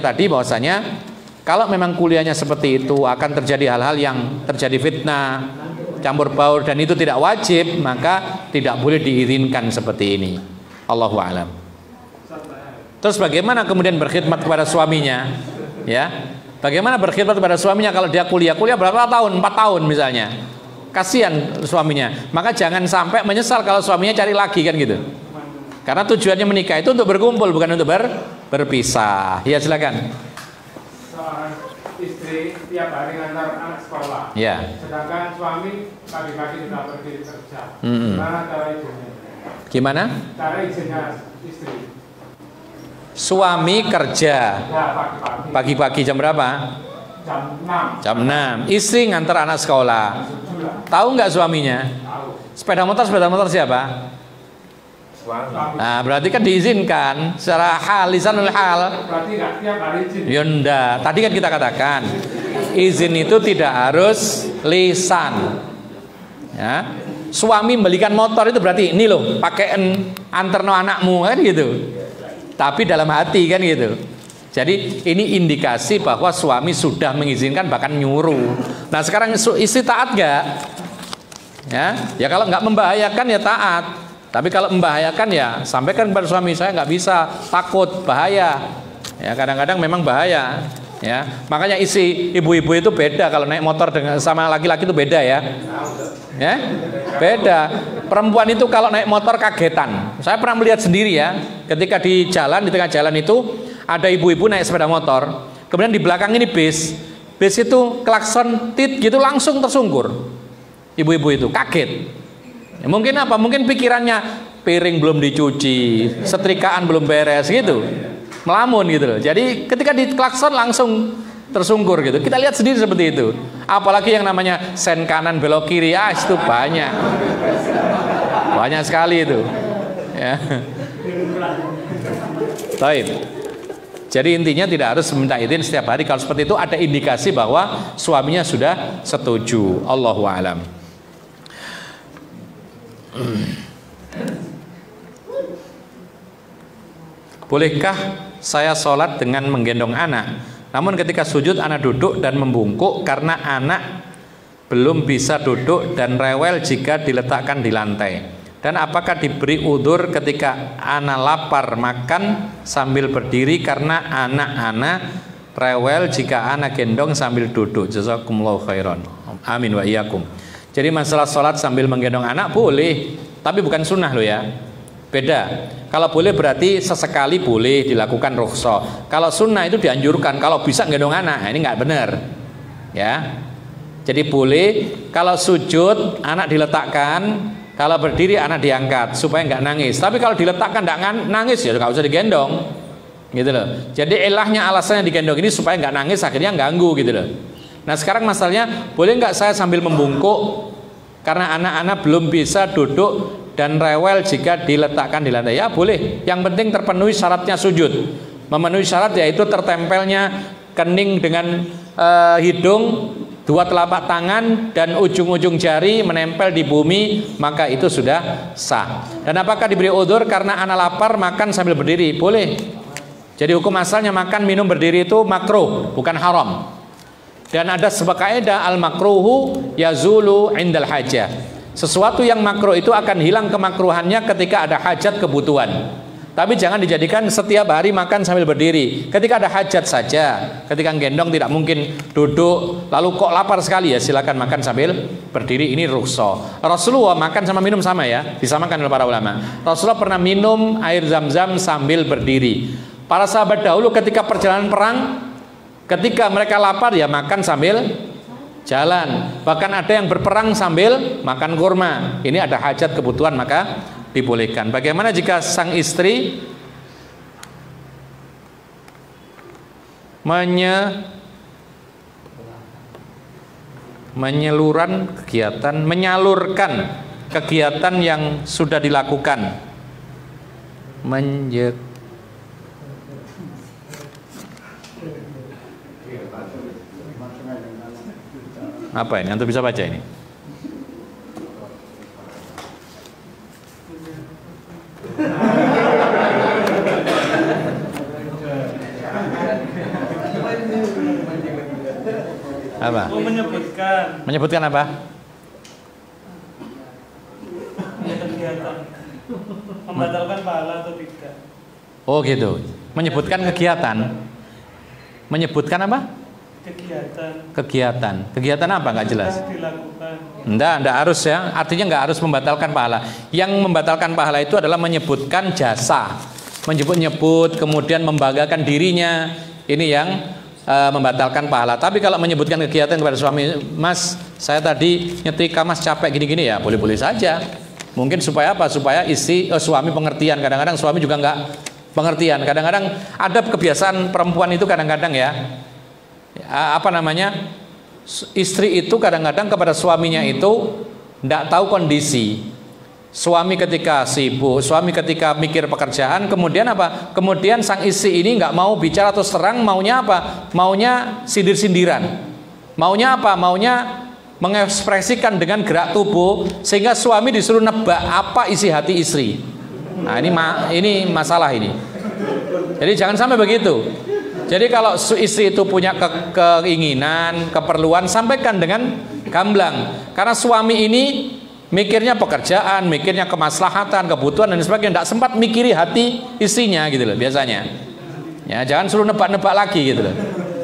tadi bahwasanya kalau memang kuliahnya seperti itu akan terjadi hal-hal yang terjadi fitnah, campur baur, dan itu tidak wajib, maka tidak boleh diizinkan seperti ini. Allahu a'lam. Terus bagaimana kemudian berkhidmat kepada suaminya? Ya, bagaimana berkhidmat kepada suaminya kalau dia kuliah berapa tahun? 4 tahun misalnya. Kasihan suaminya. Maka jangan sampai menyesal kalau suaminya cari lagi kan gitu. Karena tujuannya menikah itu untuk berkumpul, bukan untuk berpisah. Ya silakan. Seorang istri tiap hari ngantar anak sekolah. Ya. Sedangkan suami pagi-pagi sudah pergi kerja. Gimana cara izinnya? Gimana? Cara izinnya istri. Suami kerja. Ya, pagi-pagi. Pagi-pagi jam berapa? Jam 6. Jam 6. Istri ngantar anak sekolah. Tahu nggak suaminya? Tahu. Sepeda motor siapa? Nah, berarti kan diizinkan secara hal, lisanul hal. Berarti nggak tiap hari izin. Ya enggak. Tadi kan kita katakan izin itu tidak harus lisan. Ya. Suami belikan motor itu berarti ini loh, pakaian anterno anakmu kan gitu. Tapi dalam hati kan gitu. Jadi ini indikasi bahwa suami sudah mengizinkan, bahkan nyuruh. Nah sekarang istri taat nggak? Ya kalau nggak membahayakan ya taat. Tapi kalau membahayakan ya sampaikan kepada suami, saya nggak bisa, takut bahaya. Ya kadang-kadang memang bahaya. Ya makanya ibu-ibu itu beda kalau naik motor dengan sama laki-laki itu beda ya. Ya beda. Perempuan itu kalau naik motor kagetan. Saya pernah melihat sendiri ya. Ketika di tengah jalan itu ada ibu-ibu naik sepeda motor, kemudian di belakang ini bis itu klakson tit gitu langsung tersungkur. Ibu-ibu itu kaget. Ya, mungkin apa? Mungkin pikirannya piring belum dicuci, setrikaan belum beres gitu, melamun gitu loh. Jadi ketika di klakson langsung tersungkur gitu. Kita lihat sendiri seperti itu. Apalagi yang namanya sen kanan belok kiri, itu banyak sekali itu. Ya. Taib. Jadi intinya tidak harus meminta izin setiap hari. Kalau seperti itu ada indikasi bahwa suaminya sudah setuju. Allahu a'lam. bolehkah saya sholat dengan menggendong anak? Namun ketika sujud anak duduk dan membungkuk karena anak belum bisa duduk dan rewel jika diletakkan di lantai. Dan apakah diberi udzur ketika anak lapar makan sambil berdiri karena anak-anak rewel jika anak gendong sambil duduk? Jazakumullahu khairan. Amin wa iyyakum. Jadi masalah sholat sambil menggendong anak boleh, tapi bukan sunnah loh ya. Beda. Kalau boleh berarti sesekali boleh dilakukan rukhsah. Kalau sunnah itu dianjurkan. Kalau bisa gendong anak, nah ini nggak benar. Ya. Jadi boleh kalau sujud anak diletakkan, kalau berdiri anak diangkat supaya nggak nangis. Tapi kalau diletakkan nggak nangis ya nggak usah digendong, gitu loh. Jadi ilahnya alasannya digendong ini supaya nggak nangis, akhirnya ganggu gitu loh. Nah sekarang masalahnya boleh nggak saya sambil membungkuk karena anak-anak belum bisa duduk dan rewel jika diletakkan di lantai? Ya boleh. Yang penting terpenuhi syaratnya sujud. Memenuhi syarat yaitu tertempelnya kening dengan hidung, dua telapak tangan dan ujung-ujung jari menempel di bumi, maka itu sudah sah. Dan apakah diberi udzur karena anak lapar makan sambil berdiri? Boleh. Jadi hukum asalnya makan minum berdiri itu makruh, bukan haram. Dan ada sebuah kaidah al makruhu yazulu indal hajah. Sesuatu yang makruh itu akan hilang kemakruhannya ketika ada hajat kebutuhan. Tapi jangan dijadikan setiap hari makan sambil berdiri. Ketika ada hajat saja. Ketika gendong tidak mungkin duduk. Lalu kok lapar sekali ya silakan makan sambil berdiri. Ini rukhsah. Rasulullah makan sama minum sama ya. Disamakan oleh para ulama. Rasulullah pernah minum air zam-zam sambil berdiri. Para sahabat dahulu ketika perjalanan perang, ketika mereka lapar ya makan sambil jalan. Bahkan ada yang berperang sambil makan kurma. Ini ada hajat kebutuhan maka dibolehkan. Bagaimana jika sang istri menyalurkan kegiatan yang sudah dilakukan, apa ini? Antum bisa baca ini? Apa? Menyebutkan apa? Ya, kegiatan membatalkan pahala atau tidak. Oh gitu. Menyebutkan kegiatan. Menyebutkan apa? Kegiatan. Kegiatan apa? Nggak jelas. Enggak harus ya. Artinya nggak harus membatalkan pahala. Yang membatalkan pahala itu adalah menyebutkan jasa, menyebut-nyebut, kemudian membanggakan dirinya. Ini yang membatalkan pahala. Tapi kalau menyebutkan kegiatan kepada suami, Mas, saya tadi nyetrika Mas capek gini-gini ya, boleh-boleh saja. Mungkin supaya apa? Supaya suami pengertian. Kadang-kadang suami juga nggak pengertian. Kadang-kadang ada kebiasaan perempuan itu kadang-kadang ya, istri itu kadang-kadang kepada suaminya itu nggak tahu kondisi. Suami ketika sibuk, suami ketika mikir pekerjaan, kemudian apa? Kemudian sang istri ini nggak mau bicara terus terang, maunya apa? Maunya sindir-sindiran. Maunya apa? Maunya mengekspresikan dengan gerak tubuh sehingga suami disuruh nebak apa isi hati istri. Nah ini masalah ini. Jadi jangan sampai begitu. Jadi kalau istri itu punya keinginan, keperluan, sampaikan dengan gamblang. Karena suami ini mikirnya pekerjaan, mikirnya kemaslahatan, kebutuhan dan sebagainya, tidak sempat mikiri hati istrinya gitu loh biasanya. Ya, jangan suruh nebak-nebak lagi gitu loh.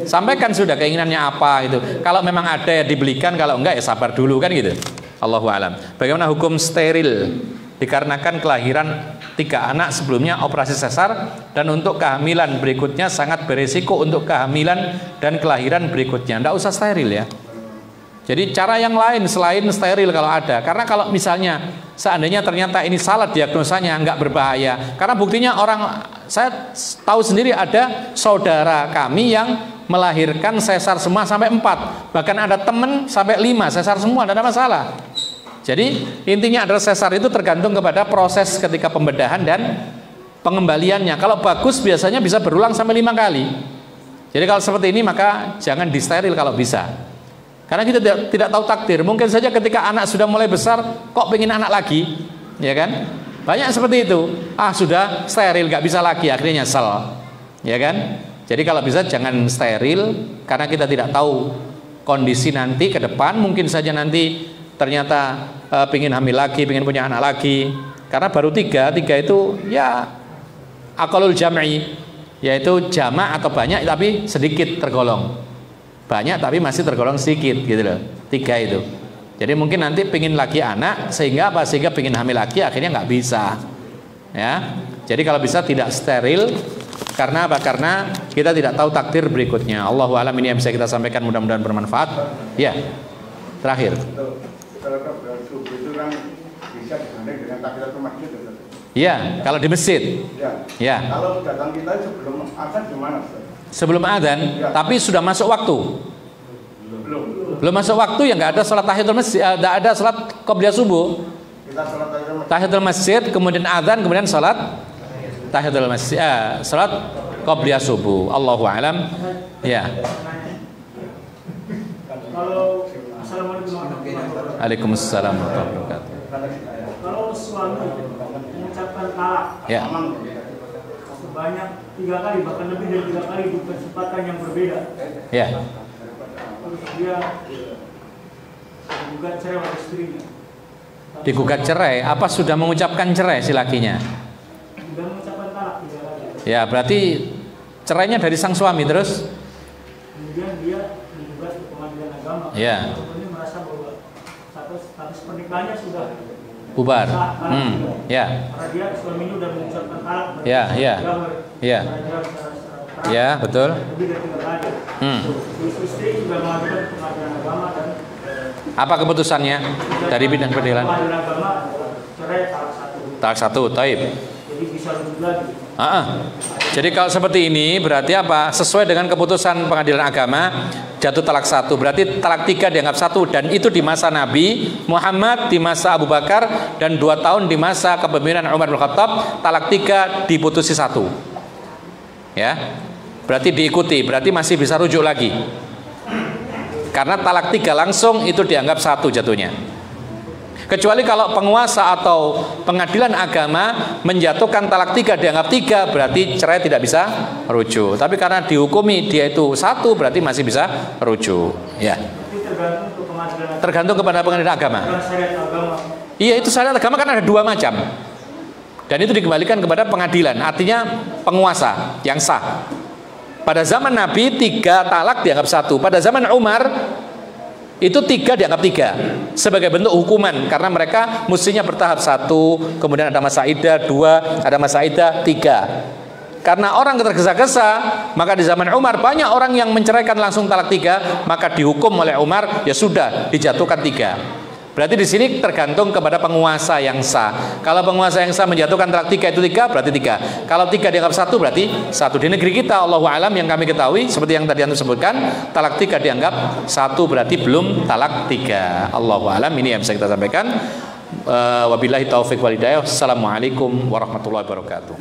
Sampaikan sudah keinginannya apa gitu. Kalau memang ada ya dibelikan, kalau enggak ya sabar dulu kan gitu. Allahu a'lam. Bagaimana hukum steril dikarenakan kelahiran 3 anak sebelumnya operasi sesar dan untuk kehamilan berikutnya sangat beresiko untuk kehamilan dan kelahiran berikutnya. Tidak usah steril ya. Jadi cara yang lain selain steril kalau ada. Karena kalau misalnya seandainya ternyata ini salah diagnosanya, nggak berbahaya. Karena buktinya saya tahu sendiri ada saudara kami yang melahirkan sesar semua sampai 4. Bahkan ada teman sampai 5 sesar semua, tidak ada masalah. Jadi intinya adalah sesar itu tergantung kepada proses ketika pembedahan dan pengembaliannya. Kalau bagus biasanya bisa berulang sampai 5 kali. Jadi kalau seperti ini maka jangan disteril kalau bisa. Karena kita tidak tahu takdir. Mungkin saja ketika anak sudah mulai besar, kok pengen anak lagi, ya kan? Banyak seperti itu. Ah, sudah steril, nggak bisa lagi, akhirnya nyesel. Ya kan? Jadi kalau bisa jangan steril, karena kita tidak tahu kondisi nanti ke depan. Mungkin saja nanti ternyata pingin hamil lagi, pingin punya anak lagi. Karena baru tiga itu ya aqallul jam'i, yaitu jamak atau banyak tapi sedikit tergolong. Banyak tapi masih tergolong sedikit gitu loh. 3 itu. Jadi mungkin nanti pingin lagi anak, sehingga apa? Sehingga pingin hamil lagi, akhirnya nggak bisa. Ya. Jadi kalau bisa tidak steril, karena apa? Karena kita tidak tahu takdir berikutnya. Allahu a'lam. Ini yang bisa kita sampaikan, mudah-mudahan bermanfaat. Ya. Terakhir. Kalau subuh itu kan bisa dibanding dengan tahiyatul masjid. Ya, kalau di masjid. Ya. Ya. Kalau datang kita sebelum azan gimana? Sebelum adzan, Ya. tapi sudah masuk waktu. Belum masuk waktu, ya nggak ada sholat tahiyatul masjid, nggak ada sholat qobliyah subuh. Kita sholat Tahiyatul masjid, kemudian adzan, kemudian sholat tahiyatul masjid, sholat qobliyah subuh. Allahu a'lam. Ya. Kalau Assalamualaikum warahmatullahi wabarakatuh. Waalaikumsalam warahmatullahi wabarakatuh. Kalau suami mengucapkan talak Ya. sebanyak 3 kali, bahkan lebih dari 3 kali di kesempatan yang berbeda, Ya. terus dia menggugat cerai oleh istrinya. Digugat cerai, apa sudah mengucapkan cerai si lakinya? Sudah mengucapkan talak 3 kali. Ya, berarti cerainya dari sang suami terus? Kemudian dia menggugat ke pengadilan agama. Ya. Kemudian merasa bahwa status pernikahannya sudah Bubar. sah, Ya. karena dia suaminya sudah mengucapkan talak. Ya, ya. Ya. Ya, betul. Lebih dari 3 kali. Istri juga mengajukan ke pengadilan agama dan Apa keputusannya dari bidang peradilan? pengadilan agama cerai talak 1. Talak 1, taib. Jadi bisa rujuk lagi. Jadi kalau seperti ini berarti apa? Sesuai dengan keputusan pengadilan agama, jatuh talak 1. Berarti talak 3 dianggap 1, dan itu di masa Nabi Muhammad, di masa Abu Bakar, dan 2 tahun di masa kepemimpinan Umar bin Khattab. Talak 3 diputusi 1. Ya. Berarti diikuti, berarti masih bisa rujuk lagi. Karena talak 3 langsung itu dianggap 1 jatuhnya. Kecuali kalau penguasa atau pengadilan agama menjatuhkan talak 3 dianggap 3, berarti cerai tidak bisa rujuk. Tapi karena dihukumi dia itu 1, berarti masih bisa rujuk. Ya. Itu tergantung ke pengadilan Tergantung kepada pengadilan agama. syariat agama. Iya, itu syariat agama kan ada 2 macam. Dan itu dikembalikan kepada pengadilan, artinya penguasa yang sah. Pada zaman Nabi 3 talak dianggap 1. Pada zaman Umar itu 3 dianggap 3 sebagai bentuk hukuman, karena mereka mestinya bertahap 1, kemudian ada masa iddah 2, ada masa iddah 3. Karena orang tergesa-gesa, maka di zaman Umar banyak orang yang menceraikan langsung talak 3, maka dihukum oleh Umar, ya sudah dijatuhkan 3. Berarti di sini tergantung kepada penguasa yang sah. Kalau penguasa yang sah menjatuhkan talak 3 itu 3, berarti 3. Kalau 3 dianggap 1, berarti 1. Di negeri kita, Allahu a'lam, yang kami ketahui seperti yang tadi Anda sebutkan, talak 3 dianggap 1, berarti belum talak 3. Allahu a'lam. Ini yang bisa kita sampaikan. Wabillahi taufiq wal hidayah. Assalamualaikum warahmatullahi wabarakatuh.